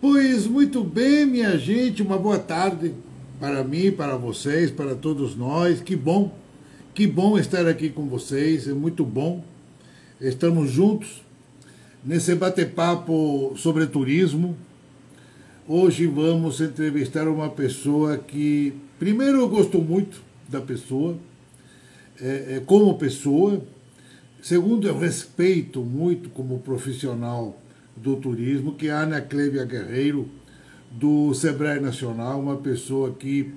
Pois muito bem, minha gente, uma boa tarde para mim, para vocês, para todos nós. Que bom estar aqui com vocês, é muito bom. Estamos juntos nesse bate-papo sobre turismo. Hoje vamos entrevistar uma pessoa que, primeiro, eu gosto muito da pessoa, como pessoa. Segundo, eu respeito muito como profissional do turismo, que é a Ana Clébia Guerreiro, do Sebrae Nacional, uma pessoa que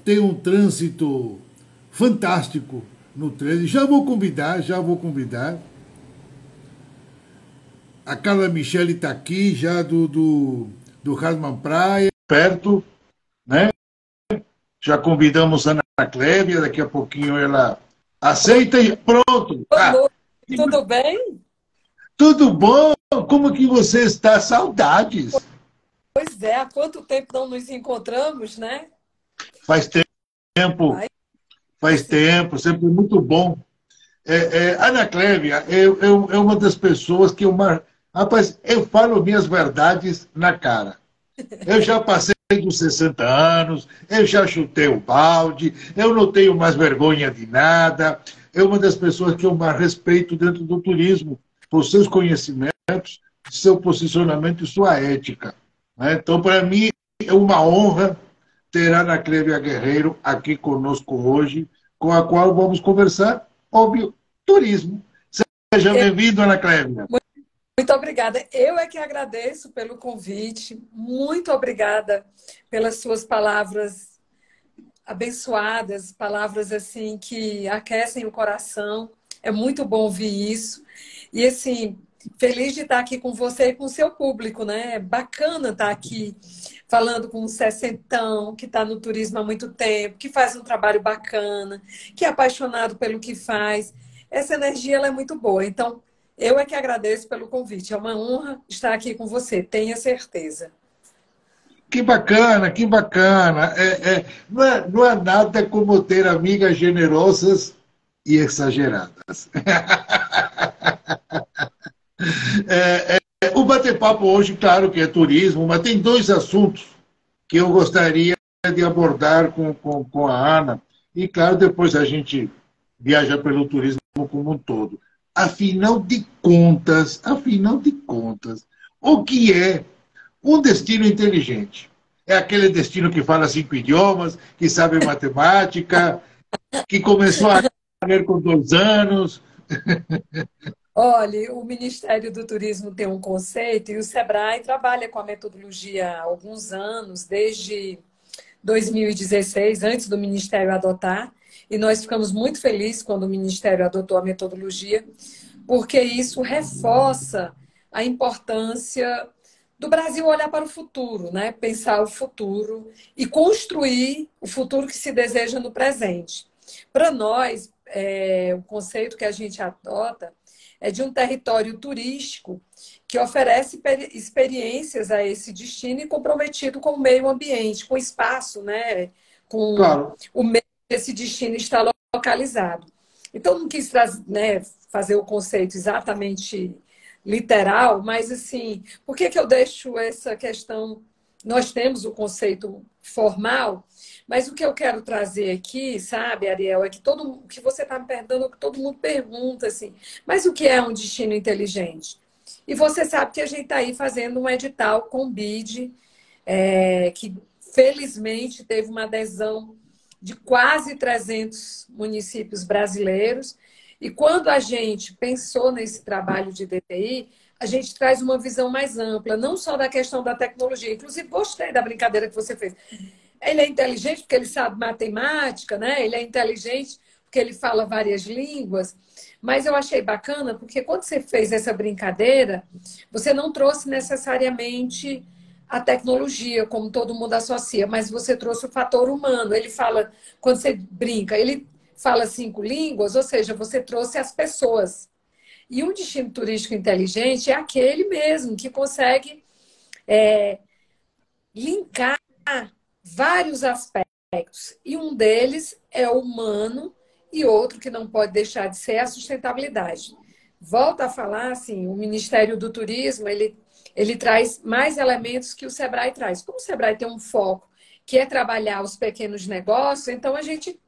tem um trânsito fantástico no trânsito. Já vou convidar. A Carla Michele está aqui, já do Rasman Praia, perto, né? Já convidamos a Ana Clébia, daqui a pouquinho ela aceita e pronto. Boa noite, tudo bem? Tudo bom? Como que você está? Saudades. Pois é, há quanto tempo não nos encontramos, né? Faz tempo, Ai, faz sim. tempo, sempre muito bom. Ana Clévia é uma das pessoas que eu mais. Rapaz, eu falo minhas verdades na cara. Eu já passei dos 60 anos, eu já chutei o balde, eu não tenho mais vergonha de nada. É uma das pessoas que eu mais respeito dentro do turismo, por seus conhecimentos, seu posicionamento e sua ética, né? Então, para mim, é uma honra ter a Ana Clévia Guerreiro aqui conosco hoje, com a qual vamos conversar, óbvio, turismo. Seja Eu- bem-vindo, Ana Clévia. Muito obrigada. Eu é que agradeço pelo convite. Muito obrigada pelas suas palavras abençoadas, palavras assim que aquecem o coração. É muito bom ouvir isso. E assim, feliz de estar aqui com você e com o seu público, né? É bacana estar aqui falando com um sessentão que está no turismo há muito tempo, que faz um trabalho bacana, que é apaixonado pelo que faz. Essa energia ela é muito boa. Então, eu é que agradeço pelo convite. É uma honra estar aqui com você, tenha certeza. Que bacana, que bacana. Não é nada como ter amigas generosas e exageradas. O bate-papo hoje, claro que é turismo, mas tem dois assuntos que eu gostaria de abordar com a Ana. E, claro, depois a gente viaja pelo turismo como um todo. Afinal de contas, o que é um destino inteligente? É aquele destino que fala 5 idiomas, que sabe matemática, que começou a ler com 2 anos. Olha, o Ministério do Turismo tem um conceito e o Sebrae trabalha com a metodologia há alguns anos, desde 2016, antes do Ministério adotar, e nós ficamos muito felizes quando o Ministério adotou a metodologia, porque isso reforça a importância do Brasil olhar para o futuro, né? Pensar o futuro e construir o futuro que se deseja no presente. Para nós, o conceito que a gente adota é de um território turístico que oferece experiências a esse destino e comprometido com o meio ambiente, com o espaço, né? Com Claro, o meio que esse destino está localizado. Então, não quis né, fazer o conceito exatamente literal, mas assim, por que que eu deixo essa questão? Nós temos o conceito formal, mas o que eu quero trazer aqui, sabe, Ariel, é que o que você está me perguntando, é o que todo mundo pergunta assim, mas o que é um destino inteligente? E você sabe que a gente está aí fazendo um edital com o BID, que felizmente teve uma adesão de quase 300 municípios brasileiros. E quando a gente pensou nesse trabalho de DTI, a gente traz uma visão mais ampla, não só da questão da tecnologia. Inclusive, gostei da brincadeira que você fez. Ele é inteligente porque ele sabe matemática, né? Ele é inteligente porque ele fala várias línguas. Mas eu achei bacana porque quando você fez essa brincadeira, você não trouxe necessariamente a tecnologia, como todo mundo associa, mas você trouxe o fator humano. Ele fala, quando você brinca, ele fala 5 línguas, ou seja, você trouxe as pessoas. E um destino turístico inteligente é aquele mesmo que consegue linkar vários aspectos. E um deles é o humano, e outro que não pode deixar de ser a sustentabilidade. volto a falar, assim, o Ministério do Turismo, ele traz mais elementos que o Sebrae traz. Como o Sebrae tem um foco que é trabalhar os pequenos negócios, então a gente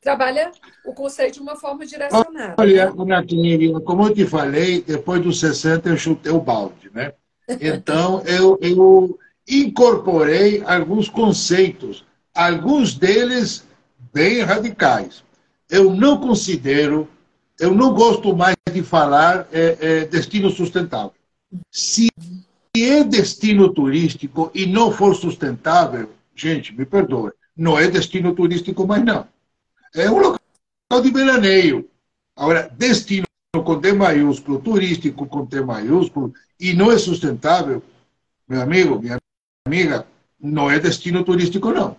trabalha o conceito de uma forma direcionada, Olha, né? Ana Clívia, como eu te falei, depois dos 60 eu chutei o balde, né? Então, eu incorporei alguns conceitos, alguns deles bem radicais. Eu não considero, eu não gosto mais de falar destino sustentável. Se é destino turístico e não for sustentável, gente, me perdoe, não é destino turístico mais não. É um local de veraneio. Agora, destino com D maiúsculo, turístico com T maiúsculo, e não é sustentável, meu amigo, minha amiga, não é destino turístico, não.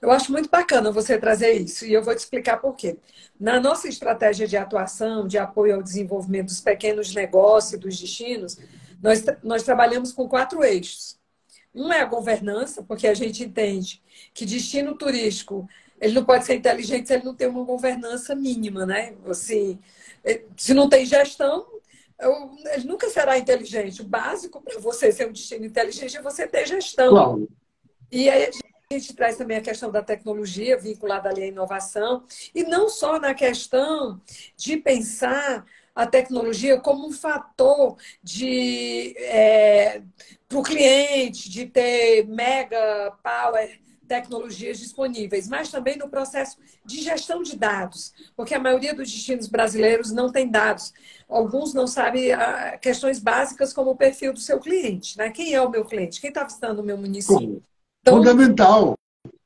Eu acho muito bacana você trazer isso, e eu vou te explicar por quê. Na nossa estratégia de atuação, de apoio ao desenvolvimento dos pequenos negócios e dos destinos, nós trabalhamos com 4 eixos. Um é a governança, porque a gente entende que destino turístico ele não pode ser inteligente se ele não tem uma governança mínima, né? Assim, se não tem gestão, ele nunca será inteligente. O básico para você ser um destino inteligente é você ter gestão. Claro. E aí a gente traz também a questão da tecnologia vinculada ali à inovação, e não só na questão de pensar a tecnologia como um fator de para o cliente, de ter mega power tecnologias disponíveis, mas também no processo de gestão de dados, porque a maioria dos destinos brasileiros não tem dados. Alguns não sabem questões básicas como o perfil do seu cliente, né? Quem é o meu cliente? Quem está visitando o meu município? Claro. Então, Fundamental.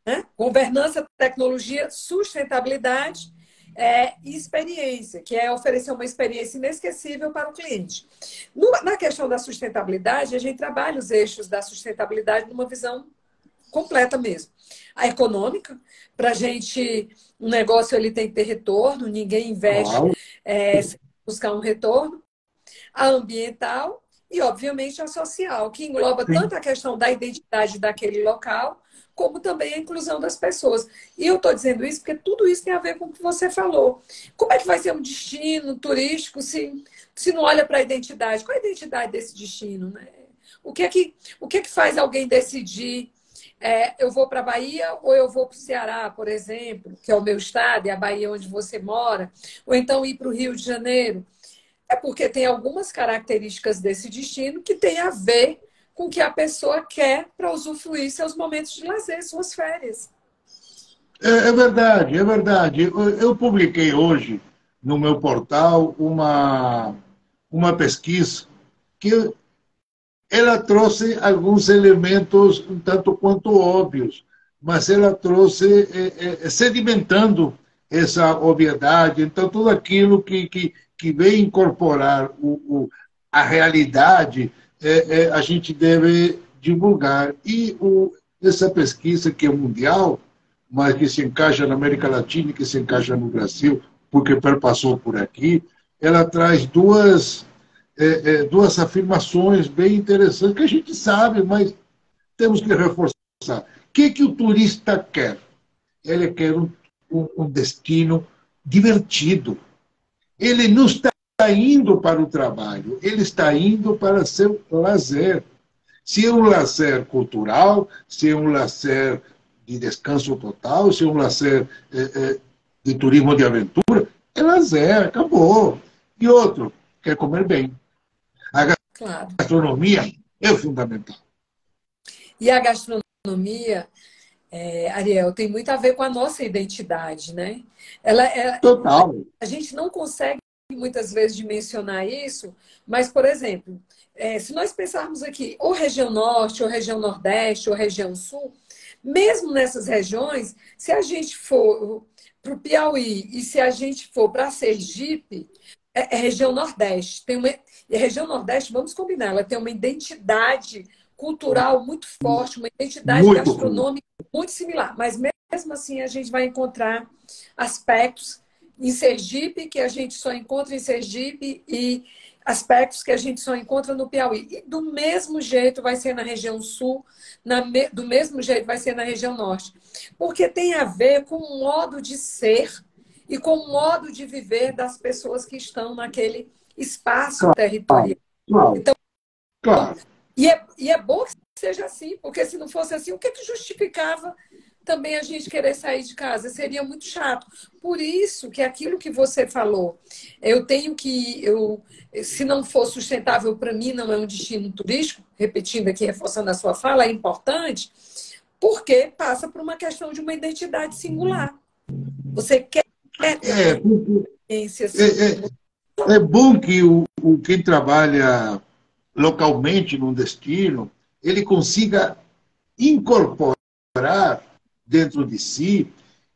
né? Governança, tecnologia, sustentabilidade e experiência, que é oferecer uma experiência inesquecível para o cliente. Na questão da sustentabilidade, a gente trabalha os eixos da sustentabilidade numa visão completa mesmo. A econômica, para a gente, um negócio ele tem que ter retorno, ninguém investe Claro. sem buscar um retorno. A ambiental e, obviamente, a social, que engloba Sim. tanto a questão da identidade daquele local, como também a inclusão das pessoas. E eu estou dizendo isso porque tudo isso tem a ver com o que você falou. Como é que vai ser um destino turístico se não olha para a identidade? Qual é a identidade desse destino, né? O que é que faz alguém decidir eu vou para a Bahia ou eu vou para o Ceará, por exemplo, que é o meu estado, e a Bahia onde você mora, ou então ir para o Rio de Janeiro? É porque tem algumas características desse destino que tem a ver com o que a pessoa quer para usufruir seus momentos de lazer, suas férias. É verdade, é verdade. Eu publiquei hoje no meu portal uma pesquisa que ela trouxe alguns elementos um tanto quanto óbvios, mas ela trouxe sedimentando essa obviedade. Então, tudo aquilo que vem incorporar a realidade, a gente deve divulgar. E essa pesquisa, que é mundial, mas que se encaixa na América Latina e que se encaixa no Brasil, porque perpassou por aqui, ela traz duas afirmações bem interessantes, que a gente sabe, mas temos que reforçar. O que o turista quer? Ele quer um destino divertido. Ele não está indo para o trabalho, ele está indo para seu lazer. Se é um lazer cultural, se é um lazer de descanso total, se é um lazer de turismo de aventura, é lazer, acabou. E outro, quer comer bem. A Claro. gastronomia é fundamental. E a gastronomia, Ariel, tem muito a ver com a nossa identidade, né? Total. A gente não consegue muitas vezes dimensionar isso, mas, por exemplo, se nós pensarmos aqui, ou região norte, ou região nordeste, ou região sul, mesmo nessas regiões, se a gente for para o Piauí e se a gente for para Sergipe, é região nordeste. E a região nordeste, vamos combinar, ela tem uma identidade cultural muito forte, uma identidade Muito ruim. gastronômica muito similar, mas mesmo assim a gente vai encontrar aspectos em Sergipe que a gente só encontra em Sergipe e aspectos que a gente só encontra no Piauí. E do mesmo jeito vai ser na região sul, do mesmo jeito vai ser na região norte. Porque tem a ver com um modo de ser e com o modo de viver das pessoas que estão naquele espaço Claro, territorial. claro, Então, claro. e é bom que seja assim, porque se não fosse assim, o que justificava também a gente querer sair de casa? Seria muito chato. Por isso que aquilo que você falou, se não for sustentável para mim, não é um destino turístico, repetindo aqui, reforçando a sua fala, é importante, porque passa por uma questão de uma identidade singular. Você quer ter uma É, experiência é, singular. é bom que quem trabalha localmente num destino, ele consiga incorporar dentro de si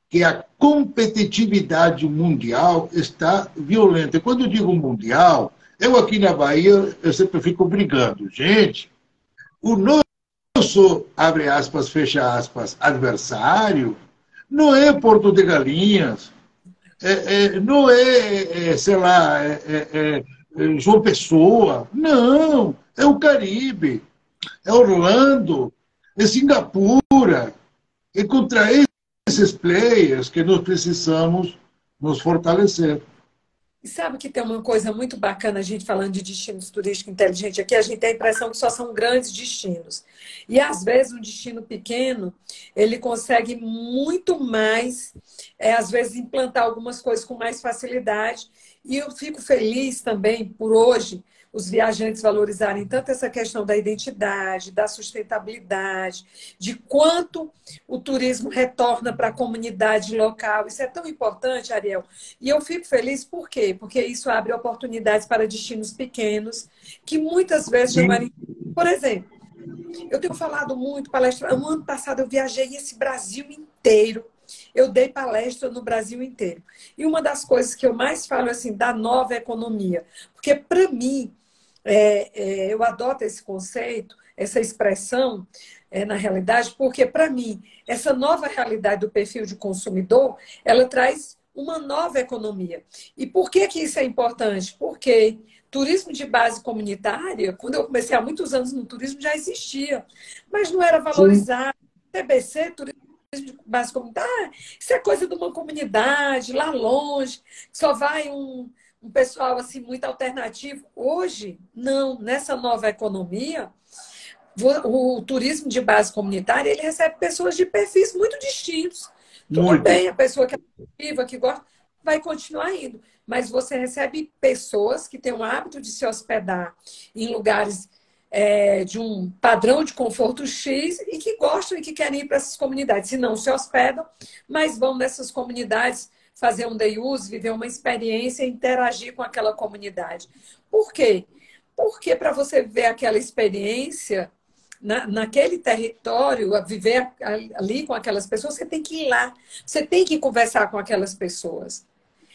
que a competitividade mundial está violenta. E quando eu digo mundial, eu aqui na Bahia, eu sempre fico brigando. Gente, o nosso, abre aspas, fecha aspas, adversário, não é Porto de Galinhas, não é, sei lá, João Pessoa, não, é o Caribe, é Orlando, é Singapura. E contra esses players que nós precisamos nos fortalecer. E sabe que tem uma coisa muito bacana, a gente falando de destinos turísticos inteligentes aqui, a gente tem a impressão que só são grandes destinos. E às vezes um destino pequeno, ele consegue muito mais, às vezes implantar algumas coisas com mais facilidade. E eu fico feliz também por hoje os viajantes valorizarem tanto essa questão da identidade, da sustentabilidade, de quanto o turismo retorna para a comunidade local. Isso é tão importante, Ariel. E eu fico feliz por quê? Porque isso abre oportunidades para destinos pequenos, que muitas vezes chamariam. Por exemplo, eu tenho falado muito palestra. No ano passado eu viajei esse Brasil inteiro. Eu dei palestra no Brasil inteiro. E uma das coisas que eu mais falo é assim, da nova economia. Porque, para mim, eu adoto esse conceito, essa expressão, na realidade, porque, para mim, essa nova realidade do perfil de consumidor, ela traz uma nova economia. E por que que isso é importante? Porque turismo de base comunitária, quando eu comecei há muitos anos no turismo, já existia, mas não era Sim. valorizado. TBC, turismo de base comunitária, isso é coisa de uma comunidade, lá longe, só vai um pessoal assim muito alternativo. Hoje, não, nessa nova economia, o turismo de base comunitária, ele recebe pessoas de perfis muito distintos. Tudo Muito. bem, a pessoa que é ativa, que gosta, vai continuar indo. Mas você recebe pessoas que têm o hábito de se hospedar em lugares de um padrão de conforto X e que gostam e que querem ir para essas comunidades. Se não se hospedam, mas vão nessas comunidades fazer um day use, viver uma experiência, interagir com aquela comunidade. Por quê? Porque para você ver aquela experiência naquele território, a viver ali com aquelas pessoas, você tem que ir lá, você tem que conversar com aquelas pessoas.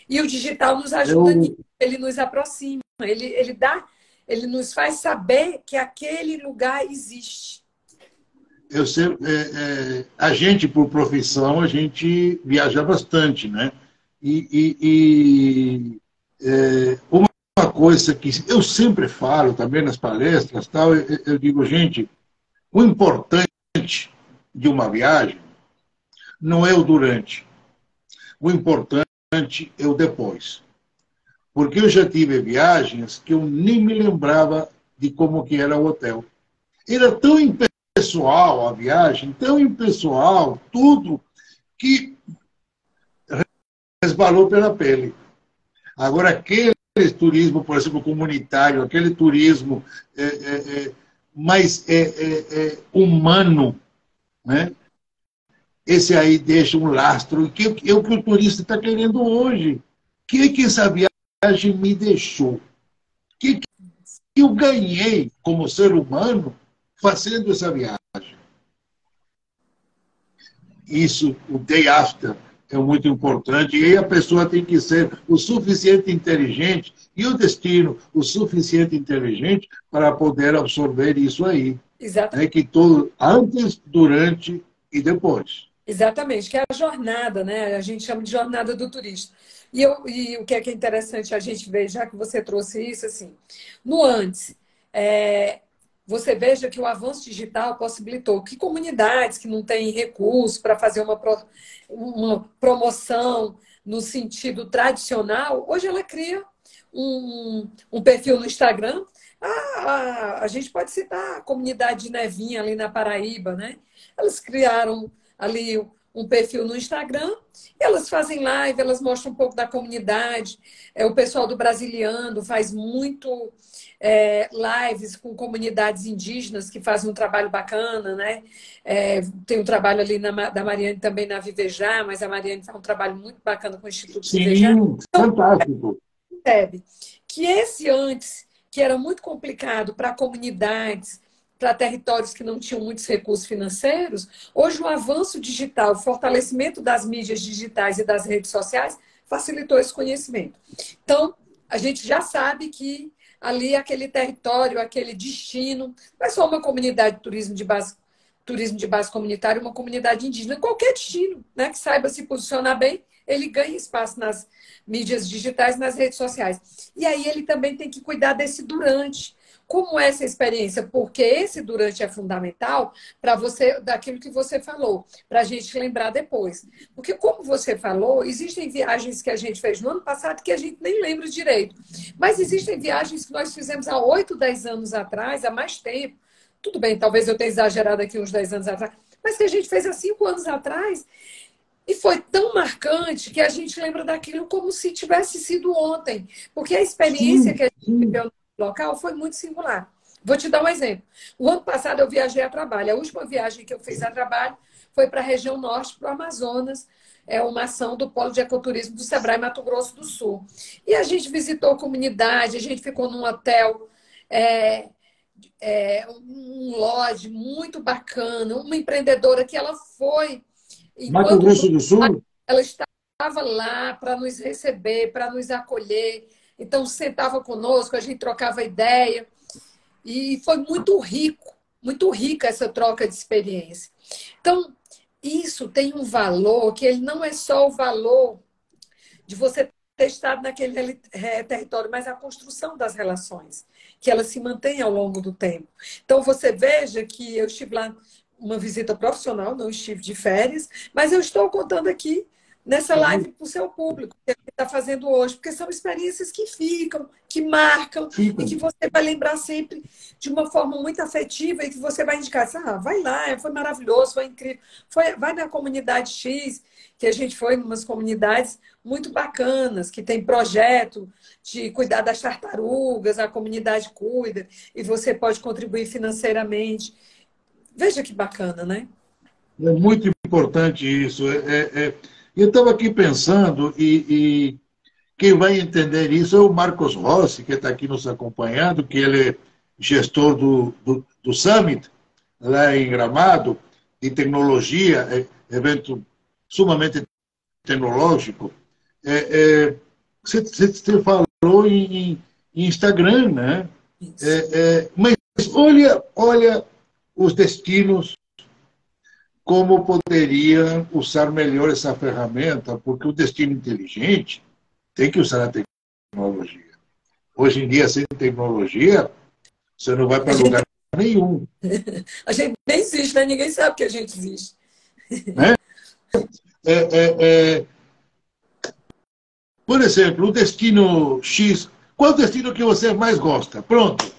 E o digital nos ajuda nisso, Eu, ele nos aproxima, ele nos faz saber que aquele lugar existe. eu sempre, a gente, por profissão, a gente viaja bastante, né? Uma coisa que eu sempre falo também nas palestras, tal, eu digo, gente, o importante de uma viagem não é o durante, o importante é o depois. Porque eu já tive viagens que eu nem me lembrava de como que era o hotel. Era tão impessoal a viagem, tão impessoal, tudo, que resbalou pela pele. Agora, aquele turismo, por exemplo, comunitário, aquele turismo mais humano, né? Esse aí deixa um lastro, que é o que o turista está querendo hoje. O que essa viagem me deixou? O que eu ganhei como ser humano fazendo essa viagem? Isso, o day after, é muito importante. E aí a pessoa tem que ser o suficiente inteligente e o destino o suficiente inteligente para poder absorver isso aí. Né? Exatamente. Que todo, antes, durante e depois. Exatamente, que é a jornada, né? A gente chama de jornada do turista. E o que é interessante a gente ver, já que você trouxe isso, assim, no antes, você veja que o avanço digital possibilitou que comunidades que não têm recurso para fazer uma promoção no sentido tradicional, hoje ela cria um perfil no Instagram. A gente pode citar a comunidade de Nevinha ali na Paraíba, né? Elas criaram ali um perfil no Instagram, elas fazem live, elas mostram um pouco da comunidade. O pessoal do Brasiliano faz muito lives com comunidades indígenas que fazem um trabalho bacana, né? Tem um trabalho ali da Mariane também na Vivejar, mas a Mariane faz um trabalho muito bacana com o Instituto Vivejar. Sim, fantástico. Percebe que esse antes, que era muito complicado para comunidades, para territórios que não tinham muitos recursos financeiros, hoje o avanço digital, o fortalecimento das mídias digitais e das redes sociais facilitou esse conhecimento. Então, a gente já sabe que ali aquele território, aquele destino, não é só uma comunidade de turismo de base comunitária, uma comunidade indígena, qualquer destino, né, que saiba se posicionar bem, ele ganha espaço nas mídias digitais, nas redes sociais. E aí ele também tem que cuidar desse durante. Como essa experiência? Porque esse durante é fundamental para você, daquilo que você falou, para a gente lembrar depois. Porque, como você falou, existem viagens que a gente fez no ano passado que a gente nem lembra direito. Mas existem viagens que nós fizemos há 8, 10 anos atrás, há mais tempo. Tudo bem, talvez eu tenha exagerado aqui uns 10 anos atrás, mas que a gente fez há 5 anos atrás. E foi tão marcante que a gente lembra daquilo como se tivesse sido ontem. Porque a experiência que a gente viveu no local foi muito singular. Vou te dar um exemplo. O ano passado eu viajei a trabalho. A última viagem que eu fiz a trabalho foi para a região norte, para o Amazonas. É uma ação do Polo de Ecoturismo do Sebrae Mato Grosso do Sul. E a gente visitou a comunidade, a gente ficou num hotel, um lodge muito bacana, uma empreendedora que ela foi... Mato Grosso do Sul? Ela estava lá para nos receber, para nos acolher. Então, sentava conosco, a gente trocava ideia. E foi muito rica essa troca de experiência. Então, isso tem um valor que ele não é só o valor de você ter estado naquele território, mas a construção das relações, que elas se mantêm ao longo do tempo. Então, você veja que eu estive lá uma visita profissional, não estive de férias, mas eu estou contando aqui nessa live para o seu público, que ele está fazendo hoje, porque são experiências que ficam, que marcam, e que você vai lembrar sempre de uma forma muito afetiva e que você vai indicar assim, vai lá, foi maravilhoso, foi incrível. Vai na comunidade X, que a gente foi em umas comunidades muito bacanas, que tem projeto de cuidar das tartarugas, a comunidade cuida, e você pode contribuir financeiramente. Veja que bacana, né? É muito importante isso. Eu estava aqui pensando, e quem vai entender isso é o Marcos Rossi, que está aqui nos acompanhando, que ele é gestor do Summit, lá em Gramado, de tecnologia, evento sumamente tecnológico. Você falou em Instagram, né? Mas olha os destinos, como poderia usar melhor essa ferramenta, porque o destino inteligente tem que usar a tecnologia. Hoje em dia, sem tecnologia, você não vai para lugar nenhum. A gente nem existe, né? Ninguém sabe que a gente existe. Né? Por exemplo, o destino X, qual o destino que você mais gosta? Pronto,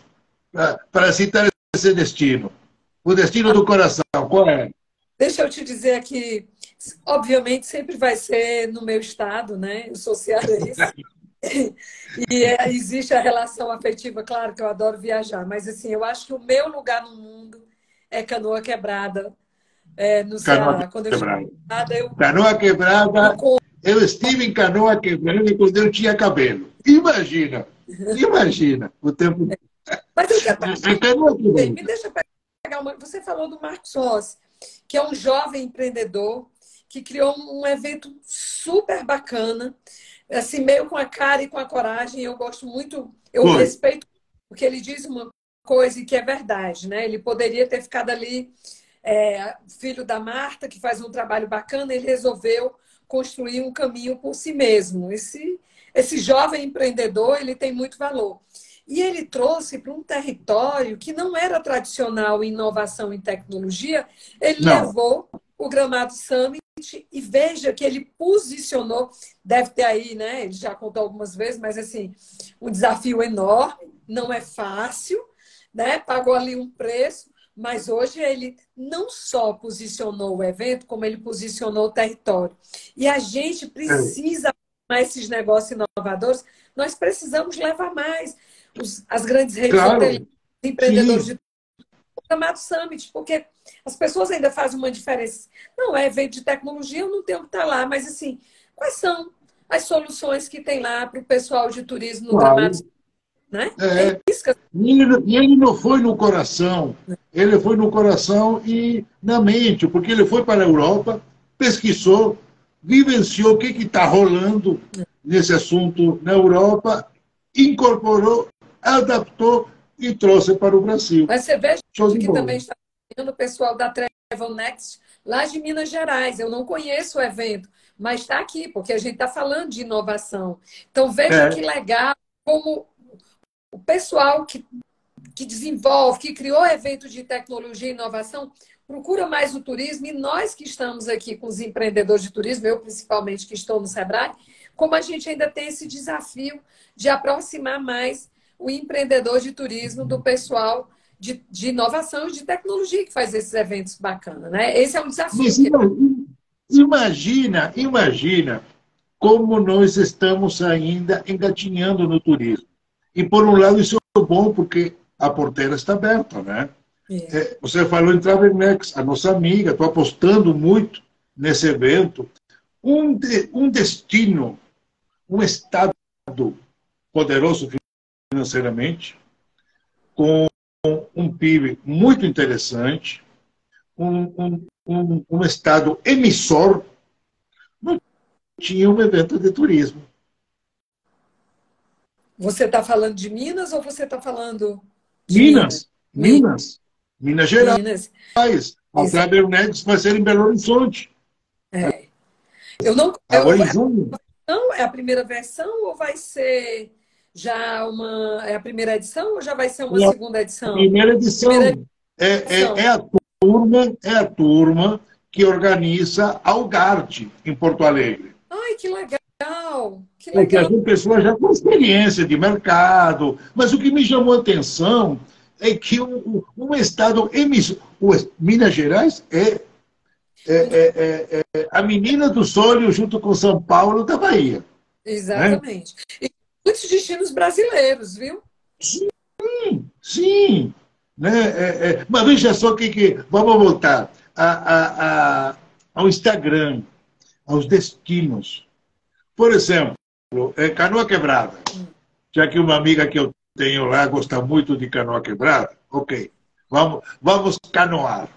para citar esse destino. O destino do coração, qual é? Deixa eu te dizer que, obviamente, sempre vai ser no meu estado, né? Eu sou cearense. E existe a relação afetiva, claro que eu adoro viajar, mas assim, eu acho que o meu lugar no mundo é Canoa Quebrada, no Ceará. Quando eu estive Canoa Quebrada, eu estive em Canoa Quebrada quando eu tinha cabelo. Imagina o tempo. Mas eu quero... Me deixa pegar uma... Você falou do Marcos Rossi, que é um jovem empreendedor que criou um evento super bacana, assim, meio com a cara e com a coragem. Eu gosto muito, eu respeito, porque ele diz uma coisa que é verdade, né? Ele poderia ter ficado ali, filho da Marta, que faz um trabalho bacana, ele resolveu construir um caminho por si mesmo. Esse jovem empreendedor, ele tem muito valor. E ele trouxe para um território que não era tradicional em inovação e tecnologia, ele levou o Gramado Summit e veja que ele posicionou, deve ter aí, né? Ele já contou algumas vezes, mas assim, um desafio enorme, não é fácil, né? Pagou ali um preço, mas hoje ele não só posicionou o evento, como ele posicionou o território. E a gente precisa mais esses negócios inovadores, nós precisamos levar mais as grandes redes Claro, hoteleiras, empreendedores sim, de chamado Summit, porque as pessoas ainda fazem uma diferença. Não é evento de tecnologia, eu não tenho que estar lá, mas assim, quais são as soluções que tem lá para o pessoal de turismo no Gramado, claro. né? É É, isso que eu... e ele não foi no coração, ele foi no coração e na mente, porque ele foi para a Europa, pesquisou, vivenciou o que está rolando nesse assunto na Europa, incorporou, adaptou e trouxe para o Brasil. Mas você veja Show de que também bola. está o pessoal da Travel Next lá de Minas Gerais. Eu não conheço o evento, mas está aqui, porque a gente está falando de inovação. Então veja que É, legal como o pessoal que desenvolve, que criou eventos de tecnologia e inovação, procura mais o turismo, e nós que estamos aqui com os empreendedores de turismo, eu principalmente que estou no Sebrae, como a gente ainda tem esse desafio de aproximar mais o empreendedor de turismo do pessoal de inovação e de tecnologia que faz esses eventos bacanas, né? Esse é um desafio mas que imagina como nós estamos ainda engatinhando no turismo. E, por um lado, isso é bom, porque a porteira está aberta, né? é. Você falou em Travelnex, a nossa amiga, estou apostando muito nesse evento. Um destino, um estado poderoso financeiramente, com um PIB muito interessante, um estado emissor, não tinha um evento de turismo. Você está falando de Minas ou você está falando de Minas? Minas, Minas, Minas Gerais. Minas. A Isso. Travelnex vai ser em Belo Horizonte, É. Eu não, agora em junho. Não é a primeira versão ou vai ser já uma. É a primeira edição ou já vai ser uma É segunda a edição? primeira Primeira edição. edição. É a turma que organiza a Algarte, em Porto Alegre. Ai, que legal! Que É que legal! são pessoas já com experiência de mercado. Mas o que me chamou a atenção é que um estado emissor. Minas Gerais é a menina dos olhos junto com São Paulo da Bahia. Né? Exatamente. E muitos destinos brasileiros, viu? Sim. Né? Mas veja só vamos voltar ao Instagram, aos destinos. Por exemplo, Canoa Quebrada. Já que uma amiga que eu tenho lá gosta muito de canoa quebrada, ok, vamos canoar.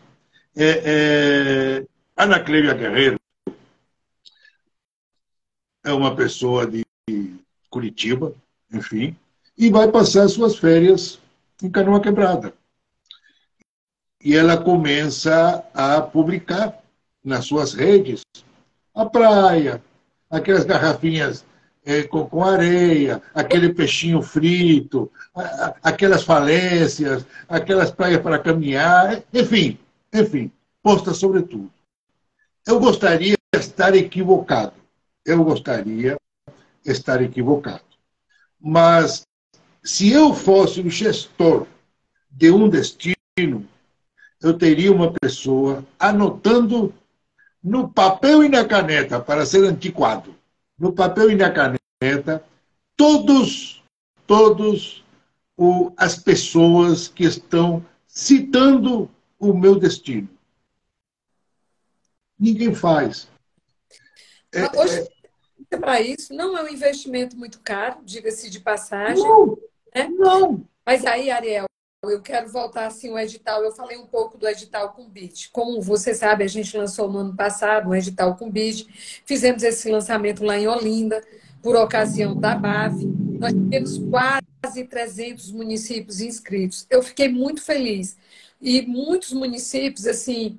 Ana Clélia Guerreiro é uma pessoa de Curitiba, enfim, e vai passar suas férias em Canoa Quebrada. E ela começa a publicar nas suas redes a praia, aquelas garrafinhas com areia, aquele peixinho frito, aquelas falésias, aquelas praias para caminhar, enfim, posta sobre tudo. Eu gostaria de estar equivocado. Eu gostaria de estar equivocado. Mas se eu fosse o gestor de um destino, eu teria uma pessoa anotando no papel e na caneta, para ser antiquado, no papel e na caneta, todos as pessoas que estão citando o meu destino. Ninguém faz. Hoje, para isso, não é um investimento muito caro, diga-se de passagem, Não, né? não. Mas aí, Ariel, eu quero voltar assim o edital. Eu falei um pouco do edital com BID. Como você sabe, a gente lançou no ano passado um edital com BID. Fizemos esse lançamento lá em Olinda, por ocasião da BAV. Nós tivemos quase 300 municípios inscritos. Eu fiquei muito feliz. E muitos municípios, assim,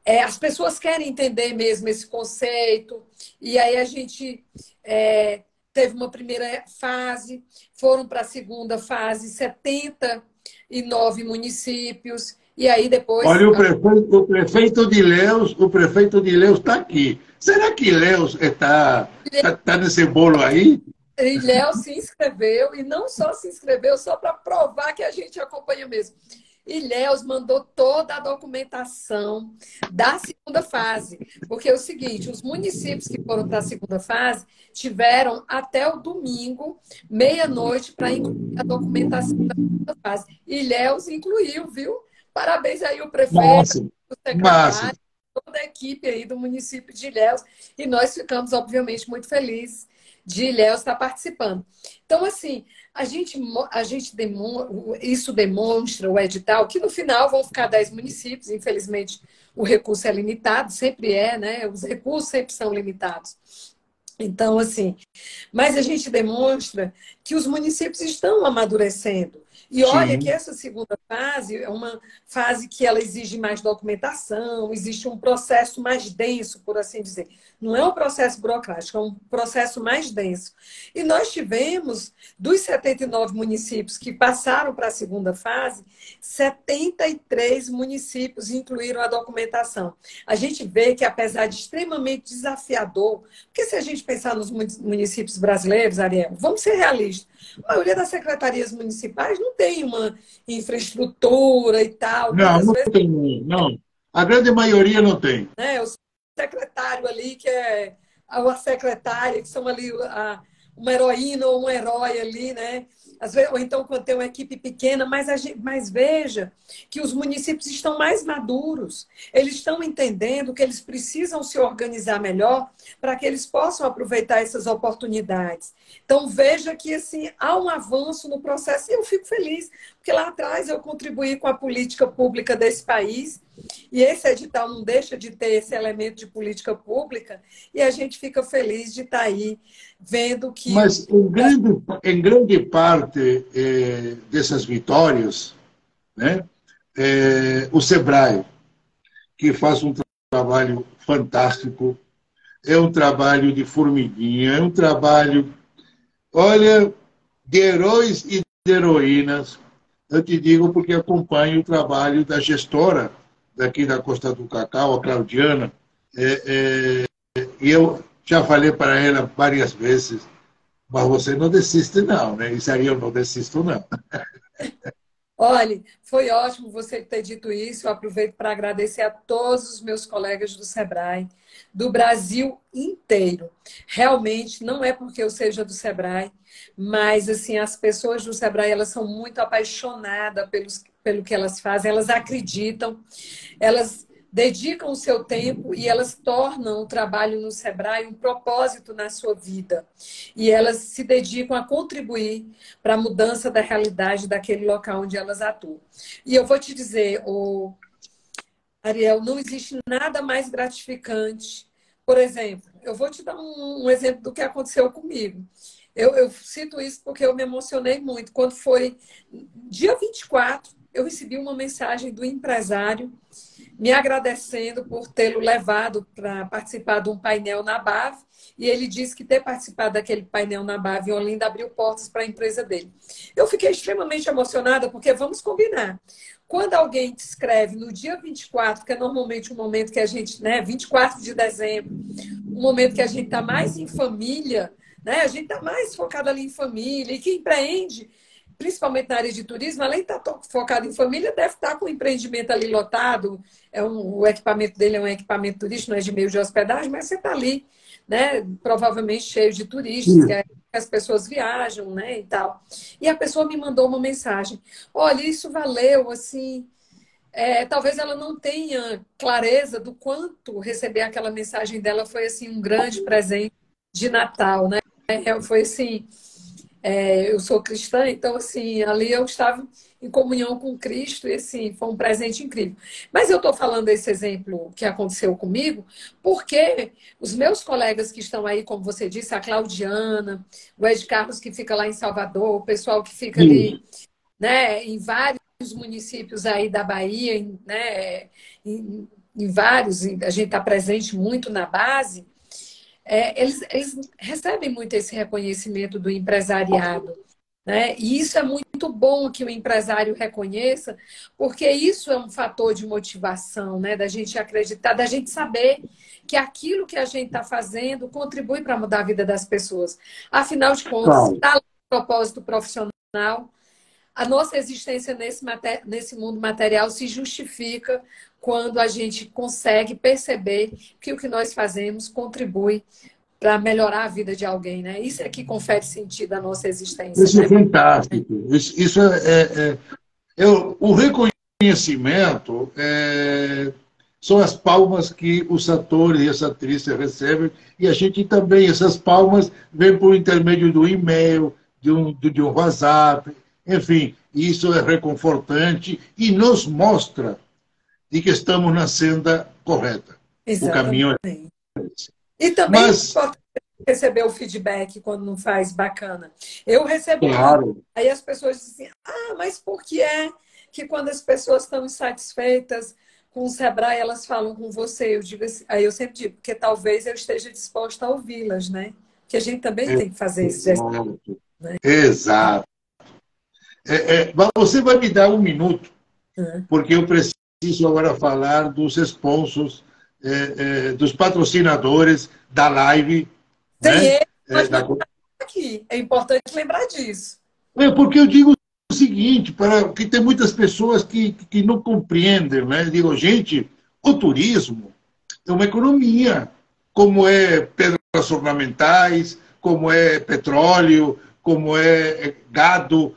as pessoas querem entender mesmo esse conceito. E aí a gente teve uma primeira fase, foram para a segunda fase 79 municípios. E aí depois... Olha, o prefeito de Ilhéus está aqui. Será que Ilhéus tá nesse bolo aí? Ilhéus se inscreveu, e não só se inscreveu, só para provar que a gente acompanha mesmo. Ilhéus mandou toda a documentação da segunda fase, porque é o seguinte, os municípios que foram para a segunda fase tiveram até o domingo, meia-noite, para incluir a documentação da segunda fase. Ilhéus incluiu, viu? Parabéns aí o prefeito, Massa, o massa. secretário, toda a equipe aí do município de Ilhéus, e nós ficamos, obviamente, muito felizes de Ilhéus estar participando. Então, assim, isso demonstra o edital, que no final vão ficar 10 municípios, infelizmente o recurso é limitado, sempre é, né? Os recursos sempre são limitados. Então, assim, mas a gente demonstra que os municípios estão amadurecendo. E olha que Sim. essa segunda fase é uma fase que ela exige mais documentação, existe um processo mais denso, por assim dizer. Não é um processo burocrático, é um processo mais denso. E nós tivemos, dos 79 municípios que passaram para a segunda fase, 73 municípios incluíram a documentação. A gente vê que, apesar de extremamente desafiador, porque se a gente pensar nos municípios brasileiros, Ariel, vamos ser realistas, a maioria das secretarias municipais não tem uma infraestrutura e tal. Não, Muitas não vezes, tem, não. A grande maioria não tem. né, o secretário ali, que é a secretária, que são ali uma heroína ou um herói ali, né? Às vezes, ou então quando tem uma equipe pequena, mas veja que os municípios estão mais maduros, eles estão entendendo que eles precisam se organizar melhor para que eles possam aproveitar essas oportunidades. Então veja que assim, há um avanço no processo e eu fico feliz, porque lá atrás eu contribuí com a política pública desse país e esse edital não deixa de ter esse elemento de política pública e a gente fica feliz de estar aí vendo que... Mas, em grande parte dessas vitórias, né, o SEBRAE, que faz um trabalho fantástico, é um trabalho de formiguinha, é um trabalho, olha, de heróis e de heroínas. Eu te digo porque acompanho o trabalho da gestora daqui da Costa do Cacau, a Claudiana, e eu já falei para ela várias vezes, mas você não desiste não, né? Isso aí eu não desisto não. Olha, foi ótimo você ter dito isso. Eu aproveito para agradecer a todos os meus colegas do Sebrae, do Brasil inteiro. Realmente, não é porque eu seja do Sebrae, mas assim, as pessoas do Sebrae, elas são muito apaixonadas pelo que elas fazem, elas acreditam, elas dedicam o seu tempo e elas tornam o trabalho no Sebrae um propósito na sua vida. E elas se dedicam a contribuir para a mudança da realidade daquele local onde elas atuam. E eu vou te dizer, Ariel, não existe nada mais gratificante. Por exemplo, eu vou te dar um exemplo do que aconteceu comigo. Eu cito isso porque eu me emocionei muito. Quando foi dia 24, eu recebi uma mensagem do empresário me agradecendo por tê-lo levado para participar de um painel na BAV, e ele disse que ter participado daquele painel na BAV em Olinda abriu portas para a empresa dele. Eu fiquei extremamente emocionada, porque vamos combinar. Quando alguém te escreve no dia 24, que é normalmente um momento que a gente, né, 24 de dezembro, um momento que a gente está mais em família, né, a gente está mais focado ali em família, e que empreende, principalmente na área de turismo, além de estar focado em família, deve estar com o empreendimento ali lotado, o equipamento dele é um equipamento turístico, não é de meio de hospedagem, mas você está ali, né, provavelmente cheio de turistas, que as pessoas viajam, né, e tal. E a pessoa me mandou uma mensagem, olha, isso valeu, assim, talvez ela não tenha clareza do quanto receber aquela mensagem dela foi, assim, um grande presente de Natal, né, foi assim... eu sou cristã, então, assim, ali eu estava em comunhão com Cristo e, assim, foi um presente incrível. Mas eu estou falando esse exemplo que aconteceu comigo porque os meus colegas que estão aí, como você disse, a Claudiana, o Ed Carlos, que fica lá em Salvador, o pessoal que fica ali, né, em vários municípios aí da Bahia, né, em vários, a gente está presente muito na base, eles recebem muito esse reconhecimento do empresariado, né? E isso é muito muito bom que o empresário reconheça, porque isso é um fator de motivação, né? Da gente acreditar, da gente saber que aquilo que a gente está fazendo contribui para mudar a vida das pessoas. Afinal de contas, Claro. está lá o propósito profissional, a nossa existência nesse mundo material se justifica quando a gente consegue perceber que o que nós fazemos contribui para melhorar a vida de alguém, né? Isso é que confere sentido à nossa existência, Isso é né? fantástico. Isso o reconhecimento são as palmas que os atores e as atrizes recebem, e a gente também, essas palmas vêm por intermédio do e-mail, de um WhatsApp, enfim, isso é reconfortante e nos mostra de que estamos na senda correta. O caminho é Exatamente. E também é Mas, importante receber o feedback quando não faz bacana. Eu recebo muito. claro, Aí as pessoas dizem assim, mas por que é que quando as pessoas estão insatisfeitas com o Sebrae, elas falam com você? Eu digo assim, aí eu sempre digo, porque talvez eu esteja disposta a ouvi-las, né? Que a gente também tem que fazer esse gesto, exato. né? Exato. Mas você vai me dar um minuto, Uhum. porque eu preciso agora falar dos sponsors, dos patrocinadores da live, Sem né? ele, nós não Da estamos aqui. É importante lembrar disso. Porque eu digo o seguinte, que tem muitas pessoas que não compreendem, né? Eu digo, gente, o turismo é uma economia, como é pedras ornamentais, como é petróleo, como é gado.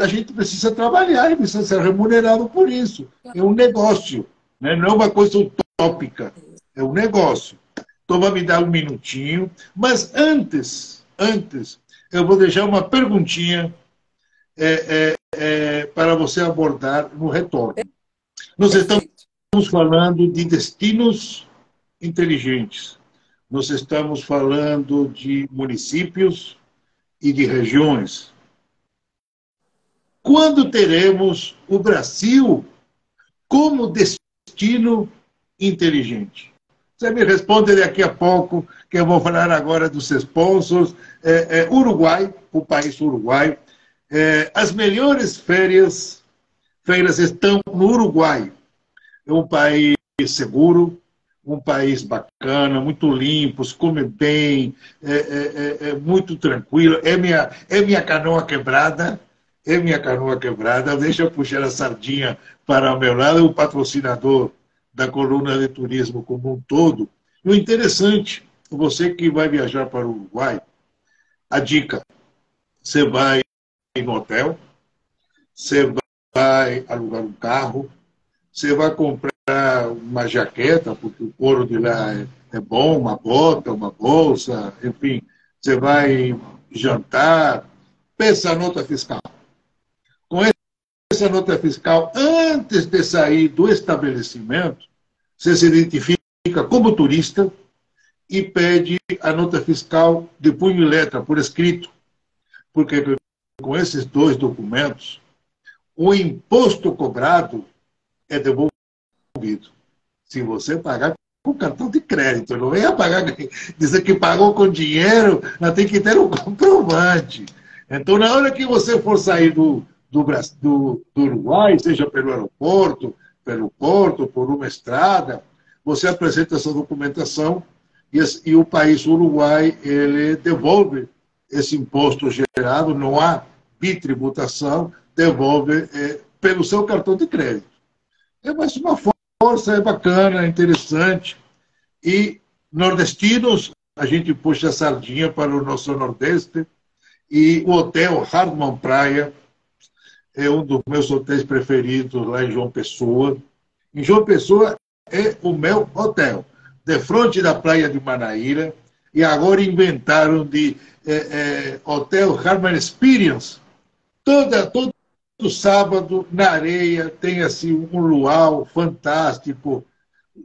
A gente precisa trabalhar e precisa ser remunerado por isso. É um negócio, né? Não é uma coisa utópica, é um negócio. Então, vai me dar um minutinho, mas antes, eu vou deixar uma perguntinha para você abordar no retorno. Nós estamos Perfeito. falando de destinos inteligentes. Nós estamos falando de municípios e de regiões. Quando teremos o Brasil como destino inteligente? Você me responde daqui a pouco, que eu vou falar agora dos sponsors. Uruguai, o país Uruguai. As melhores feiras estão no Uruguai. É um país seguro, um país bacana, muito limpo, se come bem, muito tranquilo. É minha canoa quebrada, Deixa eu puxar a sardinha para o meu lado, o patrocinador da coluna de turismo como um todo. E o interessante, você que vai viajar para o Uruguai, a dica, você vai no hotel, você vai alugar um carro, você vai comprar uma jaqueta, porque o couro de lá é bom, uma bota, uma bolsa, enfim, você vai jantar, pensa a nota fiscal. Com essa nota fiscal, antes de sair do estabelecimento, você se identifica como turista e pede a nota fiscal de punho e letra, por escrito, porque com esses dois documentos, o imposto cobrado é devolvido. Se você pagar com cartão de crédito, não venha pagar, dizer que pagou com dinheiro, não tem que ter um comprovante. Então, na hora que você for sair do Uruguai, seja pelo aeroporto, pelo porto, por uma estrada, você apresenta essa documentação e o país Uruguai ele devolve esse imposto gerado, não há bitributação, devolve pelo seu cartão de crédito. É mais uma força, é bacana, é interessante. E nordestinos, a gente puxa a sardinha para o nosso Nordeste, e o hotel Hardman Praia é um dos meus hotéis preferidos lá em João Pessoa. Em João Pessoa é o meu hotel, de frente da praia de Manaíra, e agora inventaram de Hotel Hardman Experience. Todo sábado, na areia, tem assim um luau fantástico.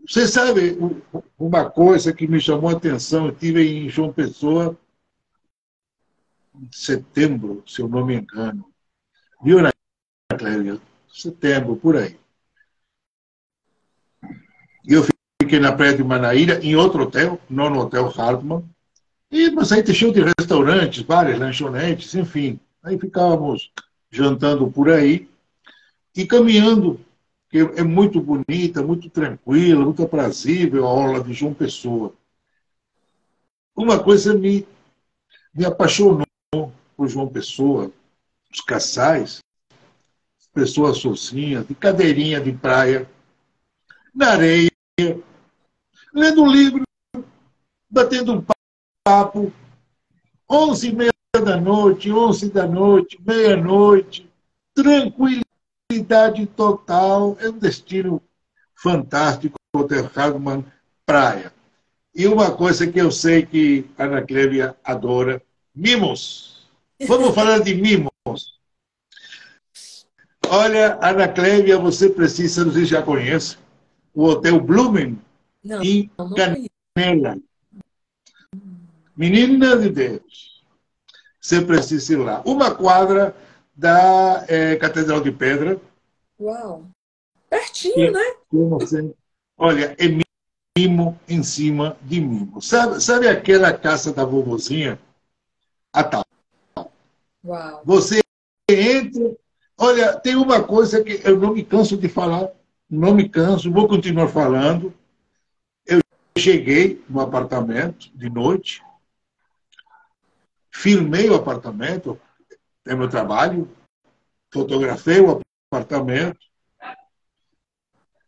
Você sabe uma coisa que me chamou a atenção? Eu estive em João Pessoa em setembro, se eu não me engano. Viu, né, Clélia? Setembro, por aí. E eu fiquei na praia de Manaíra, em outro hotel, não no Hotel Hartmann. Mas aí tem cheio de restaurantes, bares, lanchonetes, enfim. Aí ficávamos jantando por aí e caminhando, que é muito bonita, muito tranquila, muito aprazível a orla de João Pessoa. Uma coisa me apaixonou por João Pessoa, os casais, pessoas sozinhas, de cadeirinha de praia, na areia, lendo um livro, batendo um papo, 11h30 da noite, 11 da noite, meia-noite, tranquilidade total, é um destino fantástico, o Hotel Hagman Praia. E uma coisa que eu sei que a Ana Clévia adora, mimos. Vamos falar de mimos. Olha, Ana Clévia, você precisa, não sei se já conhece, o Hotel Blumen, Não, em não conheço. Canela. Menina de Deus, você precisa ir lá. Uma quadra da Catedral de Pedra. Uau! Pertinho, Que, né? olha, é mimo em cima de mimo. Sabe aquela casa da vovozinha? Ah, tá. Uau! Você entra. Olha, tem uma coisa que eu não me canso de falar, não me canso, vou continuar falando. Eu cheguei no apartamento de noite, filmei o apartamento, é meu trabalho, fotografei o apartamento,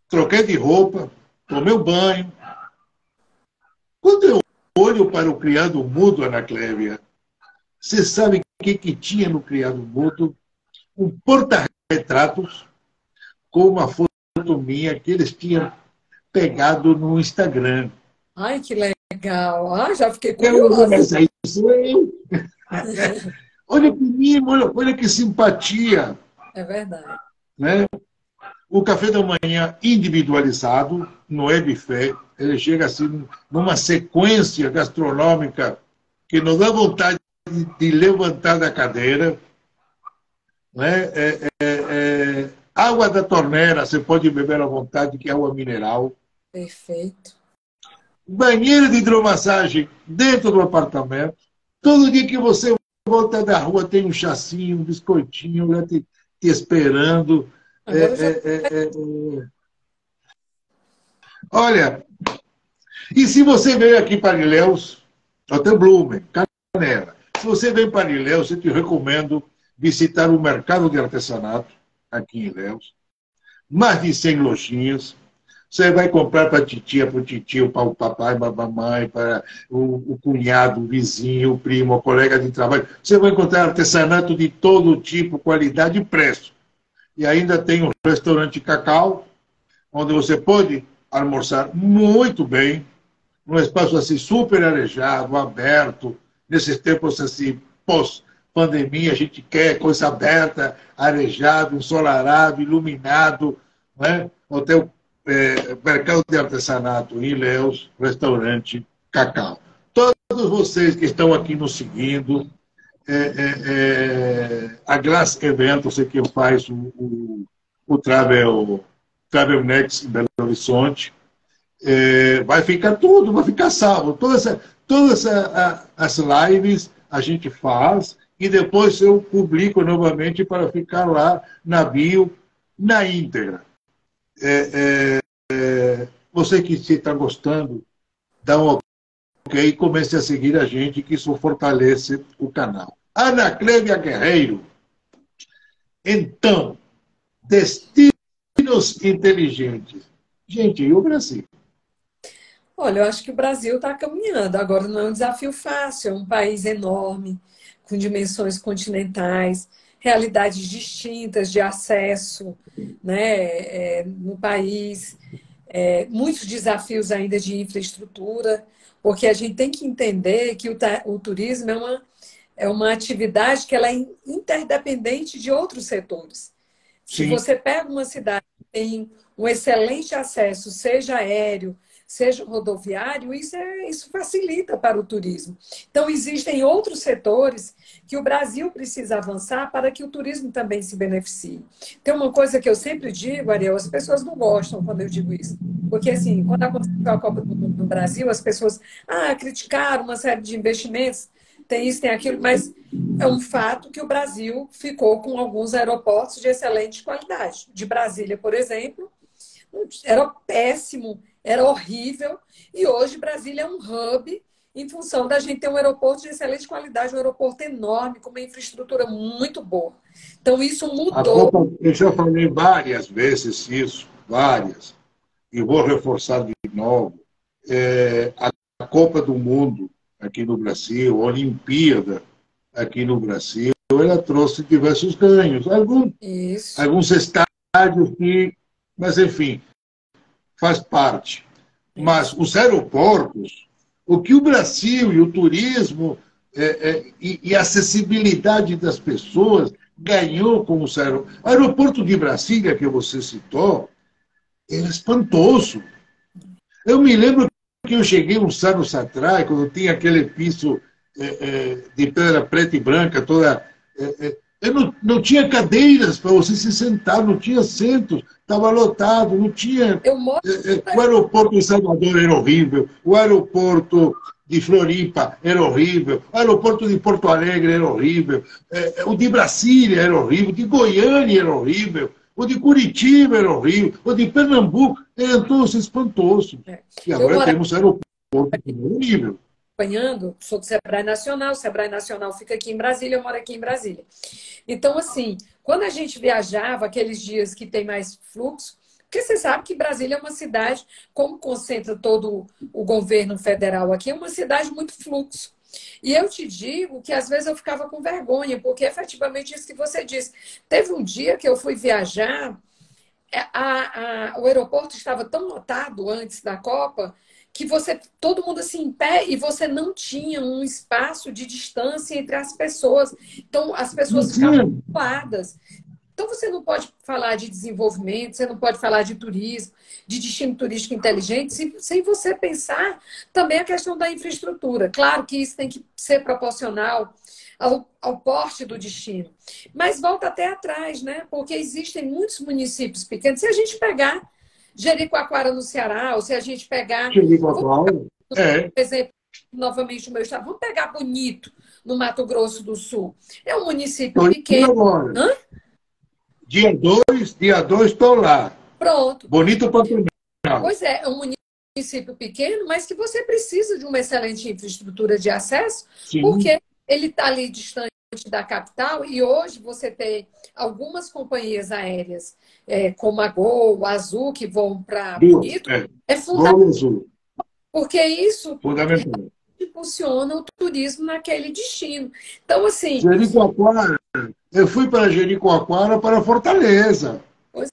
troquei de roupa, tomei um banho. Quando eu olho para o criado mudo, Ana Clévia, você sabe o que tinha no criado mudo? Um porta-retratos com uma foto minha que eles tinham pegado no Instagram. Ai, que legal! Ah, já fiquei Eu digo, curiosa. mas é isso aí. Olha que mimo, olha que simpatia. É verdade. Né? O café da manhã individualizado, não é buffet, ele chega assim numa sequência gastronômica que nos dá vontade de levantar da cadeira. Né? Água da torneira, você pode beber à vontade, que é água mineral. Perfeito. Banheiro de hidromassagem dentro do apartamento. Todo dia que você volta da rua tem um chacinho, um biscoitinho lá te esperando. Agora já. Olha, e se você veio aqui para Ilhéus, até Blumen, Canela, se você vem para Ilhéus, eu te recomendo visitar o mercado de artesanato aqui em Ilhéus. Mais de 100 lojinhas. Você vai comprar para a titia, para o titio, para o papai, para a mamãe, para o cunhado, o vizinho, o primo, o colega de trabalho. Você vai encontrar artesanato de todo tipo, qualidade e preço. E ainda tem um restaurante Cacau, onde você pode almoçar muito bem, num espaço assim super arejado, aberto, nesses tempos assim, pós-pandemia, a gente quer coisa aberta, arejado, ensolarado, iluminado, né? Hotel Mercado de Artesanato em Ilhéus, restaurante Cacau. Todos vocês que estão aqui nos seguindo, a Glass Event, você que faz o Travel Next em Belo Horizonte, vai ficar tudo, vai ficar salvo. Todas as lives a gente faz e depois eu publico novamente para ficar lá na bio, na íntegra. Você que está gostando, dá um ok e comece a seguir a gente, que isso fortalece o canal. Ana Clévia Guerreiro. Então, destinos inteligentes. Gente, e o Brasil? Olha, eu acho que o Brasil está caminhando. Agora não é um desafio fácil, é um país enorme, com dimensões continentais, realidades distintas de acesso, né, no país, muitos desafios ainda de infraestrutura, porque a gente tem que entender que o turismo é uma atividade que ela é interdependente de outros setores. Se Sim. você pega uma cidade que tem um excelente acesso, seja aéreo, seja rodoviário, isso facilita para o turismo. Então, existem outros setores que o Brasil precisa avançar para que o turismo também se beneficie. Tem uma coisa que eu sempre digo, Ariel, as pessoas não gostam quando eu digo isso. Porque, assim, quando aconteceu a Copa do Mundo no Brasil, as pessoas criticaram uma série de investimentos. tem isso, tem aquilo, mas é um fato que o Brasil ficou com alguns aeroportos de excelente qualidade. De Brasília, por exemplo, era péssimo, era horrível, e hoje Brasília é um hub em função da gente ter um aeroporto de excelente qualidade, um aeroporto enorme, com uma infraestrutura muito boa. Então, isso mudou. Eu já falei várias vezes isso, várias, e vou reforçar de novo. A Copa do Mundo aqui no Brasil, a Olimpíada aqui no Brasil, ela trouxe diversos ganhos. Alguns estádios que... Mas, enfim, faz parte. Mas os aeroportos, o que o Brasil e o turismo e a acessibilidade das pessoas ganhou com o aeroportos. O aeroporto de Brasília, que você citou, é espantoso. Eu me lembro que eu cheguei uns anos atrás, quando tinha aquele piso de pedra preta e branca, toda... eu não tinha cadeiras para você se sentar, não tinha assentos, estava lotado, não tinha... O aeroporto de Salvador era horrível, o aeroporto de Floripa era horrível, o aeroporto de Porto Alegre era horrível, o de Brasília era horrível, o de Goiânia era horrível, o de Curitiba era horrível, o de Pernambuco eram todos espantosos. E agora temos aeroporto horrível. Acompanhando, sou do Sebrae Nacional, o Sebrae Nacional fica aqui em Brasília, eu moro aqui em Brasília. Então, assim, quando a gente viajava, aqueles dias que tem mais fluxo, porque você sabe que Brasília é uma cidade, como concentra todo o governo federal aqui, é uma cidade muito fluxo. E eu te digo que às vezes eu ficava com vergonha, porque efetivamente isso que você disse. Teve um dia que eu fui viajar, o aeroporto estava tão lotado antes da Copa, que todo mundo assim em pé, e você não tinha um espaço de distância entre as pessoas. Então, as pessoas ficavam coladas. Então, você não pode falar de desenvolvimento, você não pode falar de turismo, de destino turístico inteligente, sem você pensar também a questão da infraestrutura. Claro que isso tem que ser proporcional ao porte do destino. Mas volta até atrás, né? Porque existem muitos municípios pequenos. Se a gente pegar Jericoacoara, no Ceará, ou se a gente pegar... Jericoacoara, por exemplo, novamente o meu estado. Vamos pegar Bonito, no Mato Grosso do Sul. É um município pequeno. Hã? Dia 2 estou lá. Pronto. Bonito para terminar. Pois é um município pequeno, mas que você precisa de uma excelente infraestrutura de acesso, Sim. Porque ele está ali distante da capital, e hoje você tem algumas companhias aéreas, como a Gol, a Azul, que vão para Bonito. É fundamental. Porque isso impulsiona o turismo naquele destino. Então, assim... Jericoacoara. Eu fui para Jericoacoara para Fortaleza.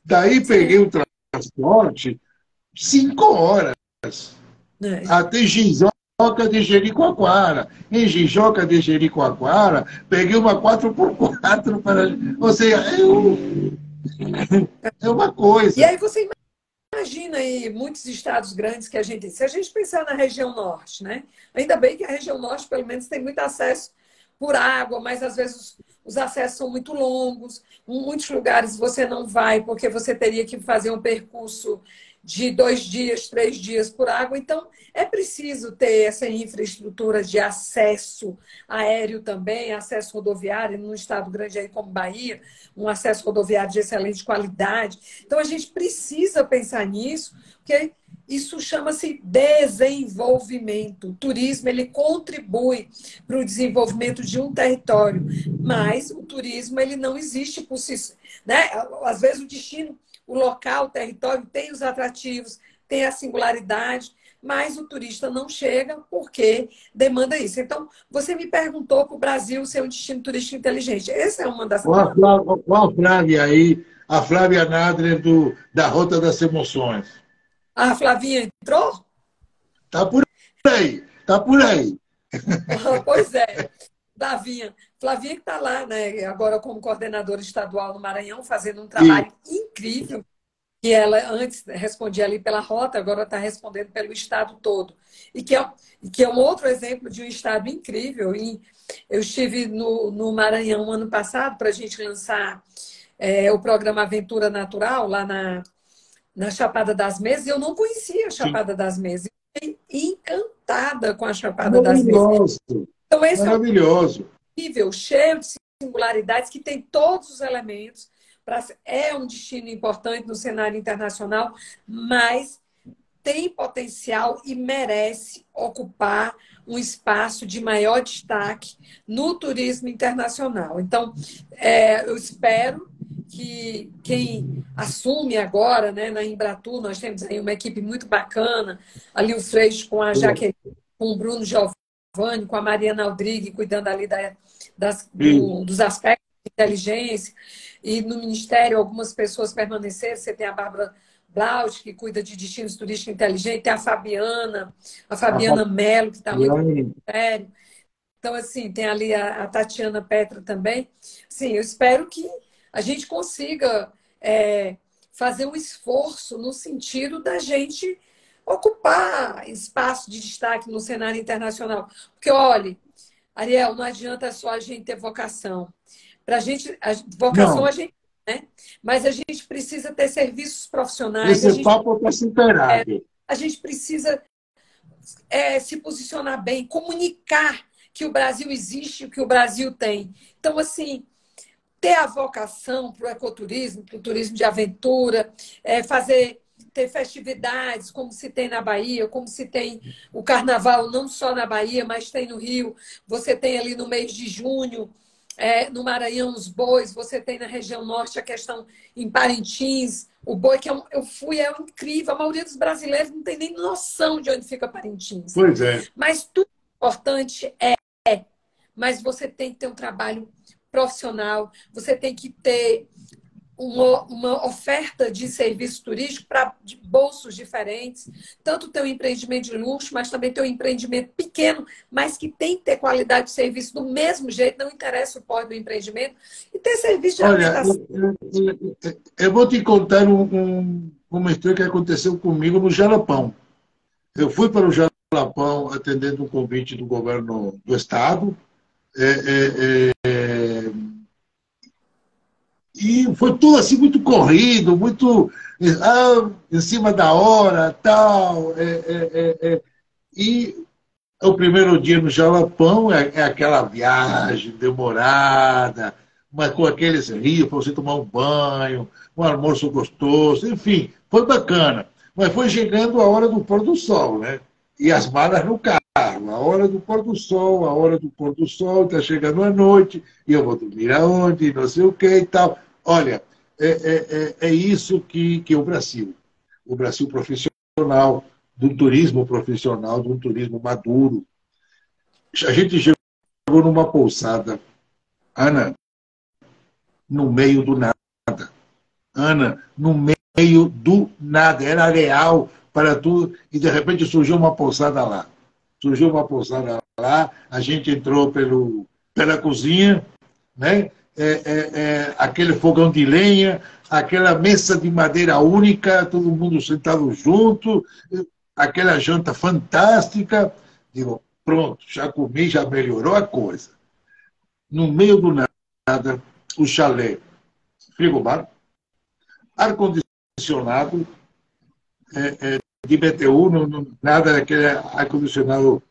Daí peguei o transporte 5 horas. Até Jijoca de Jericoacoara. Em Jijoca de Jericoacoara, peguei uma 4x4 para... Ou seja, é uma coisa. E aí você imagina aí muitos estados grandes que a gente... Se a gente pensar na região norte, né? Ainda bem que a região norte, pelo menos, tem muito acesso por água, mas às vezes os acessos são muito longos. Em muitos lugares você não vai, porque você teria que fazer um percurso de 2 dias, 3 dias por água. Então, é preciso ter essa infraestrutura de acesso aéreo também, acesso rodoviário, num estado grande aí como Bahia, um acesso rodoviário de excelente qualidade. Então, a gente precisa pensar nisso, porque isso chama-se desenvolvimento. O turismo, ele contribui para o desenvolvimento de um território, mas o turismo, ele não existe por si, né? Às vezes o destino, o local, o território tem os atrativos, tem a singularidade, mas o turista não chega porque demanda isso. Então, você me perguntou para o Brasil ser um destino turístico inteligente. Essa é uma das... Qual a Flávia aí? A Flávia Nadler da Rota das Emoções. A Flavinha entrou? Está por aí, está por aí. Pois é, Flavinha que está lá, né, agora como coordenadora estadual no Maranhão, fazendo um trabalho incrível, que ela antes respondia ali pela rota, agora está respondendo pelo estado todo. E que é um outro exemplo de um estado incrível. Eu estive no Maranhão ano passado para a gente lançar o programa Aventura Natural, lá na Chapada das Mesas, e eu não conhecia a Chapada das Mesas. Eu fiquei encantada com a Chapada das Mesas. Então, esse é um Maravilhoso. nível cheio de singularidades que tem todos os elementos. É um destino importante no cenário internacional, mas tem potencial e merece ocupar um espaço de maior destaque no turismo internacional. Então, eu espero que quem assume agora, né, na Embratur, nós temos aí uma equipe muito bacana, ali o Freixo com a Jaqueline, com o Bruno Giovanni, com a Mariana Aldrigue, cuidando ali dos aspectos de inteligência, e no Ministério algumas pessoas permaneceram, você tem a Bárbara Blaus, que cuida de destinos turísticos inteligentes, tem a Fabiana Mello, que está muito no Ministério. Então, assim, tem ali a Tatiana Petra também. Sim, eu espero que a gente consiga fazer um esforço no sentido da gente ocupar espaço de destaque no cenário internacional. Porque, olha, Ariel, não adianta só a gente ter vocação. Para a gente, vocação Não, a gente tem, né? Mas a gente precisa ter serviços profissionais, esse papo está superado. a gente precisa se posicionar bem, comunicar que o Brasil existe, o que o Brasil tem. Então, assim, ter a vocação para o ecoturismo, para o turismo de aventura, ter festividades, como se tem na Bahia, como se tem o carnaval, não só na Bahia, mas tem no Rio. Você tem ali no mês de junho, no Maranhão, os bois. Você tem na região norte a questão em Parintins, o boi, que eu fui, é incrível. A maioria dos brasileiros não tem nem noção de onde fica Parintins. Pois é. Mas tudo importante mas você tem que ter um trabalho profissional, você tem que ter uma oferta de serviço turístico de bolsos diferentes, tanto ter um empreendimento de luxo, mas também ter um empreendimento pequeno, mas que tem que ter qualidade de serviço do mesmo jeito, não interessa o porte do empreendimento, e ter serviço de Olha, alimentação. eu vou te contar uma história que aconteceu comigo no Jalapão. Eu fui para o Jalapão atendendo um convite do governo do Estado, e foi tudo assim muito corrido, muito em cima da hora, tal. E o primeiro dia no Jalapão é aquela viagem demorada, mas com aqueles rios para você tomar um banho, um almoço gostoso, enfim, foi bacana. Mas foi chegando a hora do pôr do sol, né? E as malas no carro, a hora do pôr do sol, a hora do pôr do sol, está chegando a noite, e eu vou dormir aonde, não sei o que e tal. Olha, é isso que é o Brasil. O Brasil profissional, do turismo profissional, de um turismo maduro. A gente chegou numa pousada, Ana, no meio do nada. Ana, no meio do nada. Era real para tudo. E, de repente, surgiu uma pousada lá. Surgiu uma pousada lá, a gente entrou pela cozinha, né? Aquele fogão de lenha, aquela mesa de madeira única, todo mundo sentado junto, aquela janta fantástica. Digo, pronto, já comi, já melhorou a coisa. No meio do nada, o chalé, frigobar, ar-condicionado, de BTU, nada daquele ar-condicionado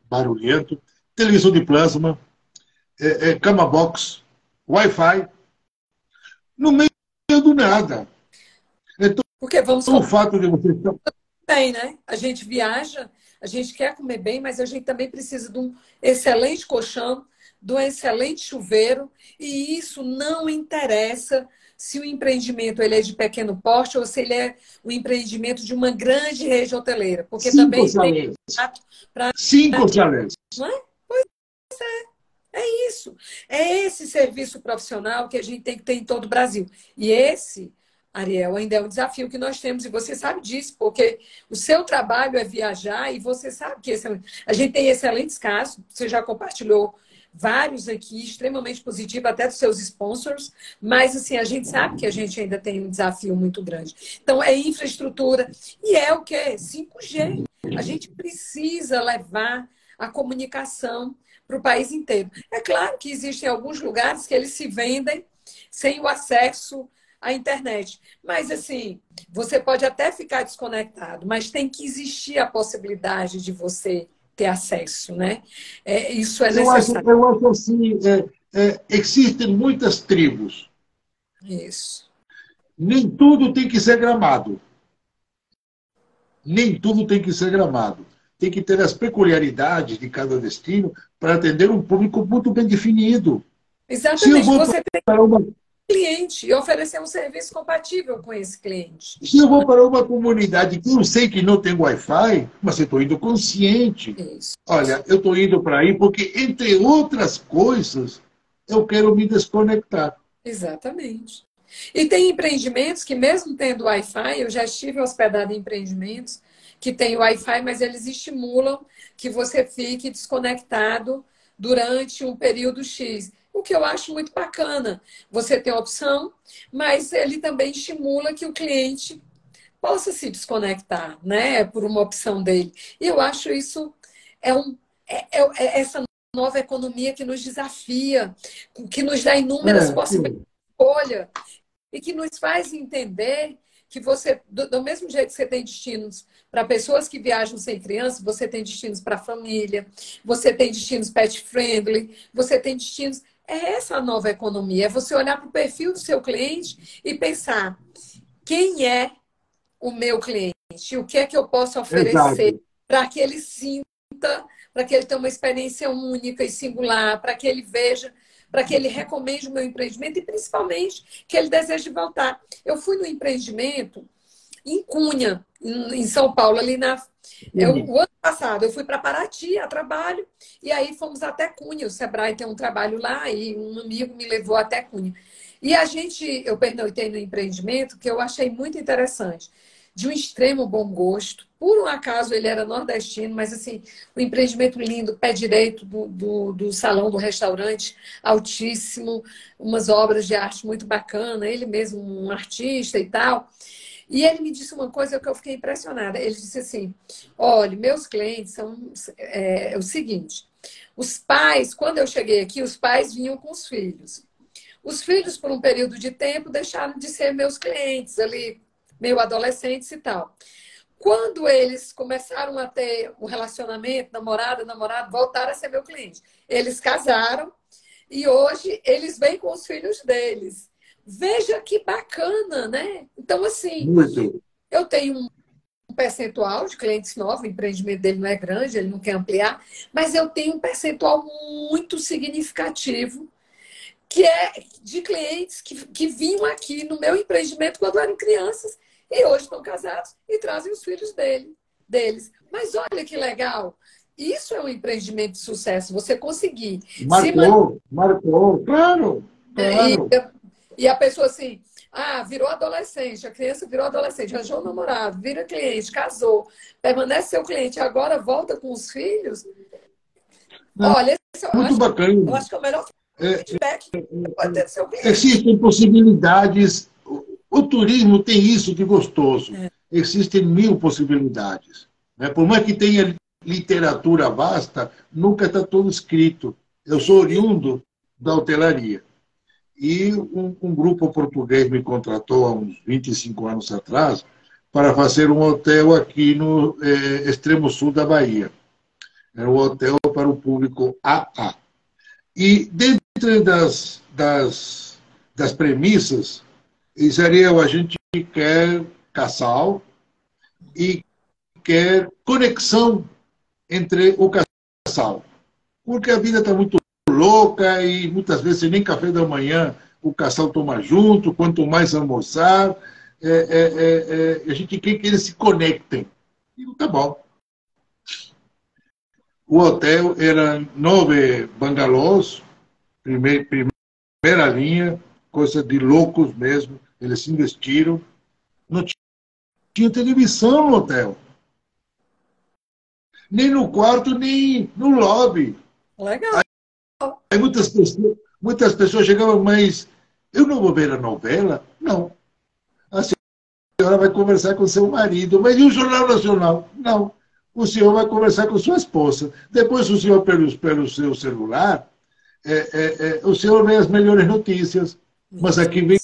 barulhento, televisão de plasma, cama box, Wi-Fi, no meio do nada. Então, Porque o fato de você estar... bem, né? A gente viaja, a gente quer comer bem, mas a gente também precisa de um excelente colchão, de um excelente chuveiro, e isso não interessa se o empreendimento ele é de pequeno porte ou se ele é um empreendimento de uma grande rede hoteleira, porque também tem para 5 chalés. não é? Pois é isso. É esse serviço profissional que a gente tem que ter em todo o Brasil. E esse, Ariel, ainda é um desafio que nós temos, e você sabe disso, porque o seu trabalho é viajar, e você sabe que a gente tem excelentes casos, você já compartilhou vários aqui, extremamente positivos, até dos seus sponsors, mas assim, a gente sabe que a gente ainda tem um desafio muito grande. Então, é infraestrutura, e é o quê? 5G. A gente precisa levar a comunicação para o país inteiro. É claro que existem alguns lugares que eles se vendem sem o acesso à internet. Mas, assim, você pode até ficar desconectado, mas tem que existir a possibilidade de você ter acesso, né? Isso é Eu acho, necessário. eu acho assim, existem muitas tribos. Isso. Nem tudo tem que ser gramado. Nem tudo tem que ser gramado. Tem que ter as peculiaridades de cada destino para atender um público muito bem definido. Se eu Exatamente. vou Você tem para uma, um cliente e oferecer um serviço compatível com esse cliente. se eu vou para uma comunidade que eu sei que não tem Wi-Fi, mas eu estou indo consciente. Isso. Olha, eu estou indo para aí porque, entre outras coisas, eu quero me desconectar. Exatamente. E tem empreendimentos que, mesmo tendo Wi-Fi, eu já estive hospedado em empreendimentos que têm Wi-Fi, mas eles estimulam que você fique desconectado durante um período X. O que eu acho muito bacana. Você tem a opção, mas ele também estimula que o cliente possa se desconectar, né, por uma opção dele. E eu acho isso essa nova economia que nos desafia, que nos dá inúmeras possibilidades Sim. de escolha e que nos faz entender que você, do mesmo jeito que você tem destinos para pessoas que viajam sem criança, você tem destinos para a família, você tem destinos pet friendly, você tem destinos. É essa a nova economia, é você olhar para o perfil do seu cliente e pensar quem é o meu cliente, o que é que eu posso oferecer Exato. para que ele sinta, para que ele tenha uma experiência única e singular, para que ele veja, para que ele recomende o meu empreendimento e, principalmente, que ele deseje voltar. Eu fui no empreendimento em Cunha, em São Paulo, ali o ano passado. Eu fui para Paraty a trabalho e aí fomos até Cunha. O Sebrae tem um trabalho lá e um amigo me levou até Cunha. E eu pernoitei no empreendimento que eu achei muito interessante, de um extremo bom gosto. Por um acaso ele era nordestino, mas assim, o empreendimento lindo, pé direito do salão do restaurante, altíssimo, umas obras de arte muito bacana, ele mesmo um artista e tal. E ele me disse uma coisa que eu fiquei impressionada. Ele disse assim: olha, meus clientes são o seguinte, os pais, quando eu cheguei aqui, os pais vinham com os filhos. Os filhos, por um período de tempo, deixaram de ser meus clientes ali, meio adolescentes e tal. Quando eles começaram a ter um relacionamento, namorado, voltaram a ser meu cliente. Eles casaram e hoje eles vêm com os filhos deles. Veja que bacana, né? Então, assim, Muito. eu tenho um percentual de clientes novos, o empreendimento dele não é grande, ele não quer ampliar, mas eu tenho um percentual muito significativo que é de clientes que vinham aqui no meu empreendimento quando eram crianças e hoje estão casados e trazem os filhos deles. Mas olha que legal! Isso é um empreendimento de sucesso, você conseguir Marcou, claro, claro. E a pessoa assim, virou adolescente, a criança virou adolescente, arranjou um namorado, vira cliente, casou, permanece seu cliente, agora volta com os filhos. Não, olha, muito bacana. Eu acho que é o melhor feedback que pode ter do seu cliente. Existem possibilidades. O turismo tem isso de gostoso. Existem 1000 possibilidades. Né? Por mais que tenha literatura vasta, nunca está tudo escrito. Eu sou oriundo da hotelaria. E um grupo português me contratou há uns 25 anos atrás para fazer um hotel aqui no extremo sul da Bahia. Era um hotel para o público AA. E dentro das premissas, seria a gente quer casal e quer conexão entre o casal. Porque a vida está muito louca e muitas vezes nem café da manhã o casal toma junto, quanto mais almoçar, a gente quer que eles se conectem. E tá bom. O hotel era 9 bangalôs, primeira linha, coisa de loucos mesmo. Eles investiram. Não tinha televisão no hotel. Nem no quarto, nem no lobby. Legal. Aí muitas pessoas chegavam, mas eu não vou ver a novela? Não. A senhora vai conversar com seu marido. Mas e o Jornal Nacional? Não. O senhor vai conversar com sua esposa. Depois o senhor, pelo seu celular, o senhor vê as melhores notícias. Mas aqui vem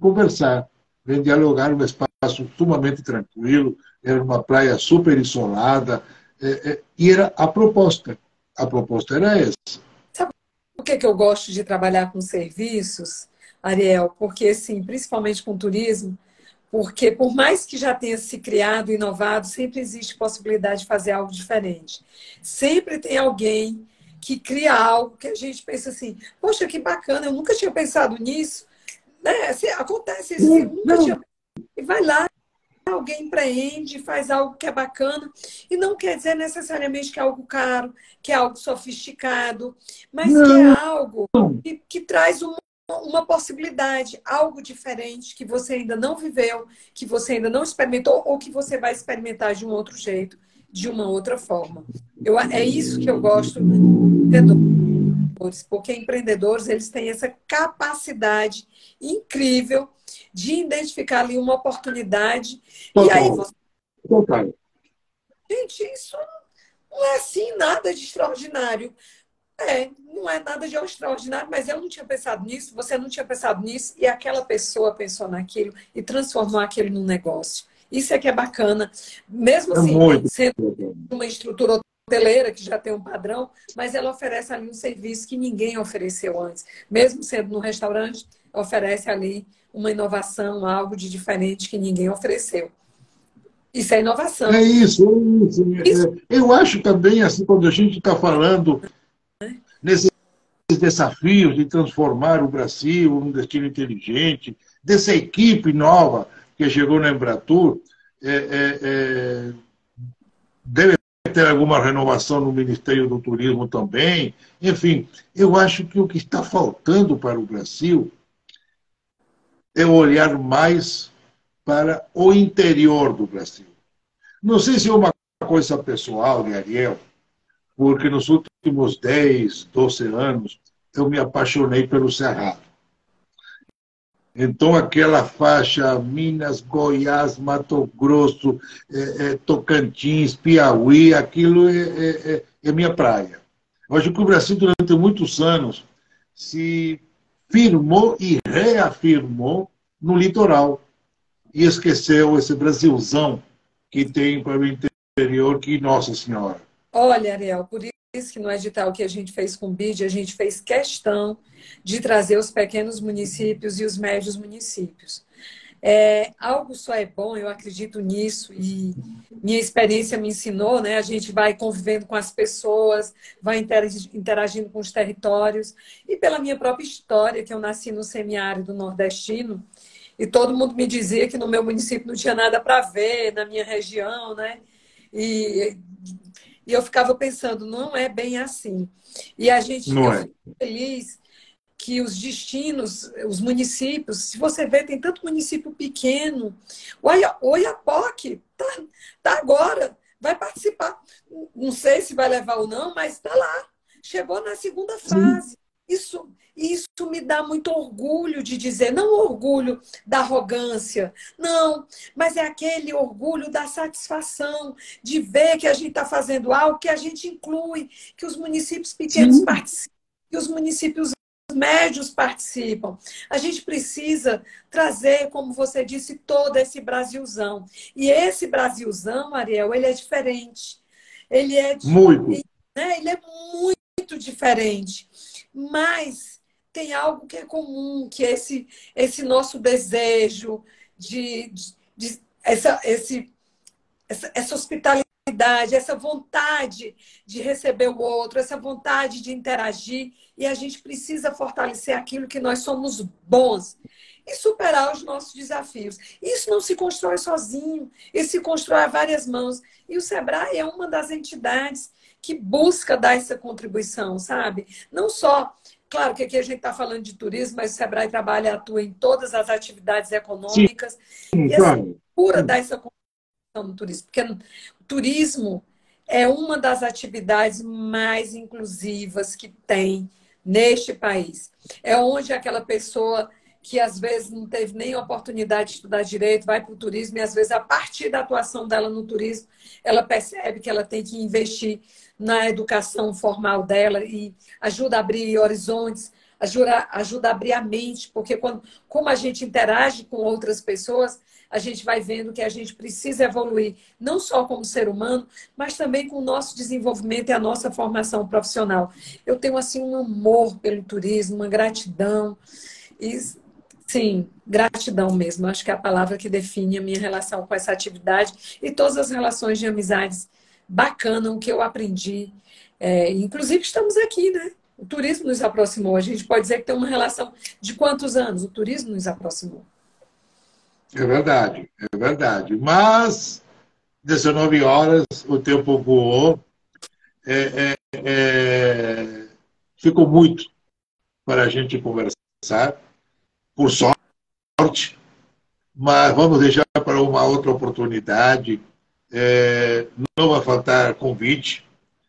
conversar, vem dialogar um espaço sumamente tranquilo. Era uma praia super isolada. E era a proposta. A proposta era essa. Sabe por que eu gosto de trabalhar com serviços, Ariel? Porque, assim, principalmente com turismo, porque por mais que já tenha se criado, inovado, sempre existe possibilidade de fazer algo diferente. Sempre tem alguém que cria algo que a gente pensa assim, poxa, que bacana, eu nunca tinha pensado nisso. Né? Assim, acontece isso, assim, eu nunca tinha... E vai lá, alguém empreende, faz algo que é bacana, e não quer dizer necessariamente que é algo caro, que é algo sofisticado, mas que é Não, algo que traz uma possibilidade, algo diferente que você ainda não viveu, que você ainda não experimentou, ou que você vai experimentar de um outro jeito, de uma outra forma. É isso que eu gosto de empreendedores, porque empreendedores eles têm essa capacidade incrível de identificar ali uma oportunidade. E aí total, você, total. gente, isso não é assim nada de extraordinário. Não é nada de extraordinário, mas eu não tinha pensado nisso, você não tinha pensado nisso, e aquela pessoa pensou naquilo e transformou aquilo num negócio. Isso é que é bacana. Mesmo É assim, muito. sendo uma estrutura hoteleira que já tem um padrão, mas ela oferece ali um serviço que ninguém ofereceu antes. Mesmo sendo num restaurante, oferece ali uma inovação, algo de diferente que ninguém ofereceu. Isso é É inovação. isso, é isso. Isso Eu acho também, assim, quando a gente está falando nesses desafios de transformar o Brasil num destino inteligente, dessa equipe nova que chegou na Embratur, é, é, é, deve ter alguma renovação no Ministério do Turismo também. Enfim, eu acho que o que está faltando para o Brasil é olhar mais para o interior do Brasil. Não sei se é uma coisa pessoal de Ariel, porque nos últimos 10, 12 anos eu me apaixonei pelo Cerrado. Então, aquela faixa Minas, Goiás, Mato Grosso, Tocantins, Piauí, aquilo é minha praia. Eu acho que o Brasil, durante muitos anos, se firmou e reafirmou no litoral e esqueceu esse Brasilzão que tem para o interior, que Nossa Senhora. Olha, Ariel, por isso que no edital que a gente fez com o BID, a gente fez questão de trazer os pequenos municípios e os médios municípios. Algo só é bom, eu acredito nisso, e minha experiência me ensinou, né? A gente vai convivendo com as pessoas, vai interagindo com os territórios, e pela minha própria história, que eu nasci no semiárido nordestino, e todo mundo me dizia que no meu município não tinha nada para ver, na minha região, né? E, e eu ficava pensando, não é bem assim. Não Eu é? fico feliz que os destinos, os municípios, se você vê, tem tanto município pequeno. O Oiapoque tá agora, vai participar. Não sei se vai levar ou não, mas está lá. Chegou na segunda Sim. fase. Isso me dá muito orgulho de dizer, não orgulho da arrogância, não, mas é aquele orgulho da satisfação de ver que a gente está fazendo algo que a gente inclui, que os municípios pequenos Sim. participam, que os municípios médios participam. A gente precisa trazer, como você disse, todo esse Brasilzão. E esse Brasilzão, Ariel, ele é diferente. Ele é, Muito. né, ele é muito diferente. Mas tem algo que é comum, que é esse nosso desejo de essa hospitalidade, essa vontade de receber o outro, essa vontade de interagir, e a gente precisa fortalecer aquilo que nós somos bons e superar os nossos desafios. Isso não se constrói sozinho, isso se constrói a várias mãos. E o Sebrae é uma das entidades que busca dar essa contribuição, sabe? Não só, claro que aqui a gente está falando de turismo, mas o Sebrae trabalha e atua em todas as atividades Sim, econômicas, e essa claro. procura dar essa no turismo, porque o turismo é uma das atividades mais inclusivas que tem neste país. É onde aquela pessoa que às vezes não teve nem oportunidade de estudar direito, vai para o turismo e às vezes a partir da atuação dela no turismo, ela percebe que ela tem que investir na educação formal dela e ajuda a abrir horizontes ajuda a abrir a mente, porque como a gente interage com outras pessoas, a gente vai vendo que a gente precisa evoluir, não só como ser humano, mas também com o nosso desenvolvimento e a nossa formação profissional. Eu tenho, assim, um amor pelo turismo, uma gratidão. E, sim, gratidão mesmo. Acho que é a palavra que define a minha relação com essa atividade e todas as relações de amizades bacanas, o que eu aprendi. Inclusive, estamos aqui, né? O turismo nos aproximou. A gente pode dizer que tem uma relação de quantos anos? O turismo nos aproximou. É verdade, é verdade. Mas, 19 horas, o tempo voou. Ficou muito para a gente conversar, por sorte, mas vamos deixar para uma outra oportunidade. Não vai faltar convite.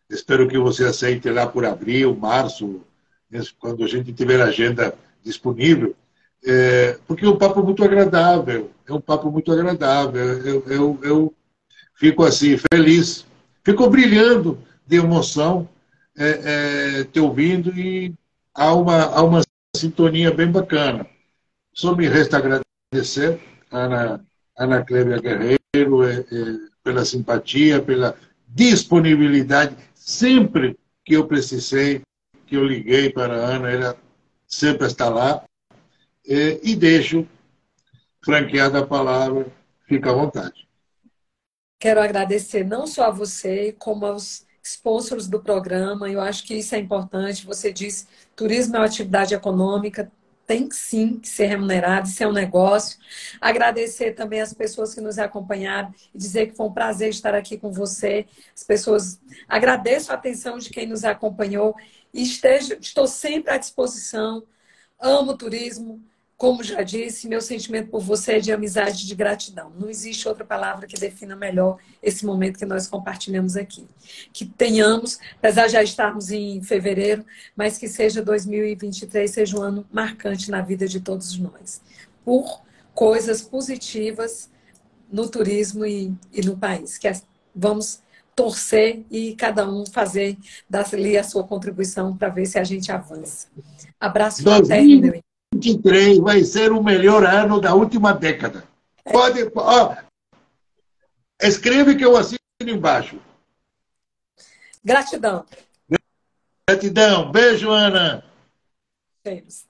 Espero que você aceite lá por abril, março, quando a gente tiver a agenda disponível. Porque é um papo muito agradável. É um papo muito agradável. Eu fico assim, feliz. Fico brilhando de emoção te ouvindo e há uma sintonia bem bacana. Só me resta agradecer a Ana Clélia Guerreiro pela simpatia, pela disponibilidade. Sempre que eu precisei, que eu liguei para a Ana, ela sempre está lá. E deixo franqueada a palavra, fica à vontade. Quero agradecer não só a você, como aos sponsors do programa. Eu acho que isso é importante. Você disse, turismo é uma atividade econômica, tem sim que ser remunerado, isso é um negócio. Agradecer também as pessoas que nos acompanharam e dizer que foi um prazer estar aqui com você. As pessoas, agradeço a atenção de quem nos acompanhou e estou sempre à disposição. Amo o turismo. Como já disse, meu sentimento por você é de amizade e de gratidão. Não existe outra palavra que defina melhor esse momento que nós compartilhamos aqui. Que tenhamos, apesar de já estarmos em fevereiro, mas que seja 2023, seja um ano marcante na vida de todos nós. Por coisas positivas no turismo e no país. Vamos torcer e cada um fazer dali a sua contribuição para ver se a gente avança. Abraço fraterno, meu irmão. 2023 vai ser o melhor ano da última década. Escreve que eu assino embaixo. Gratidão. Gratidão. Beijo, Ana. Beijos.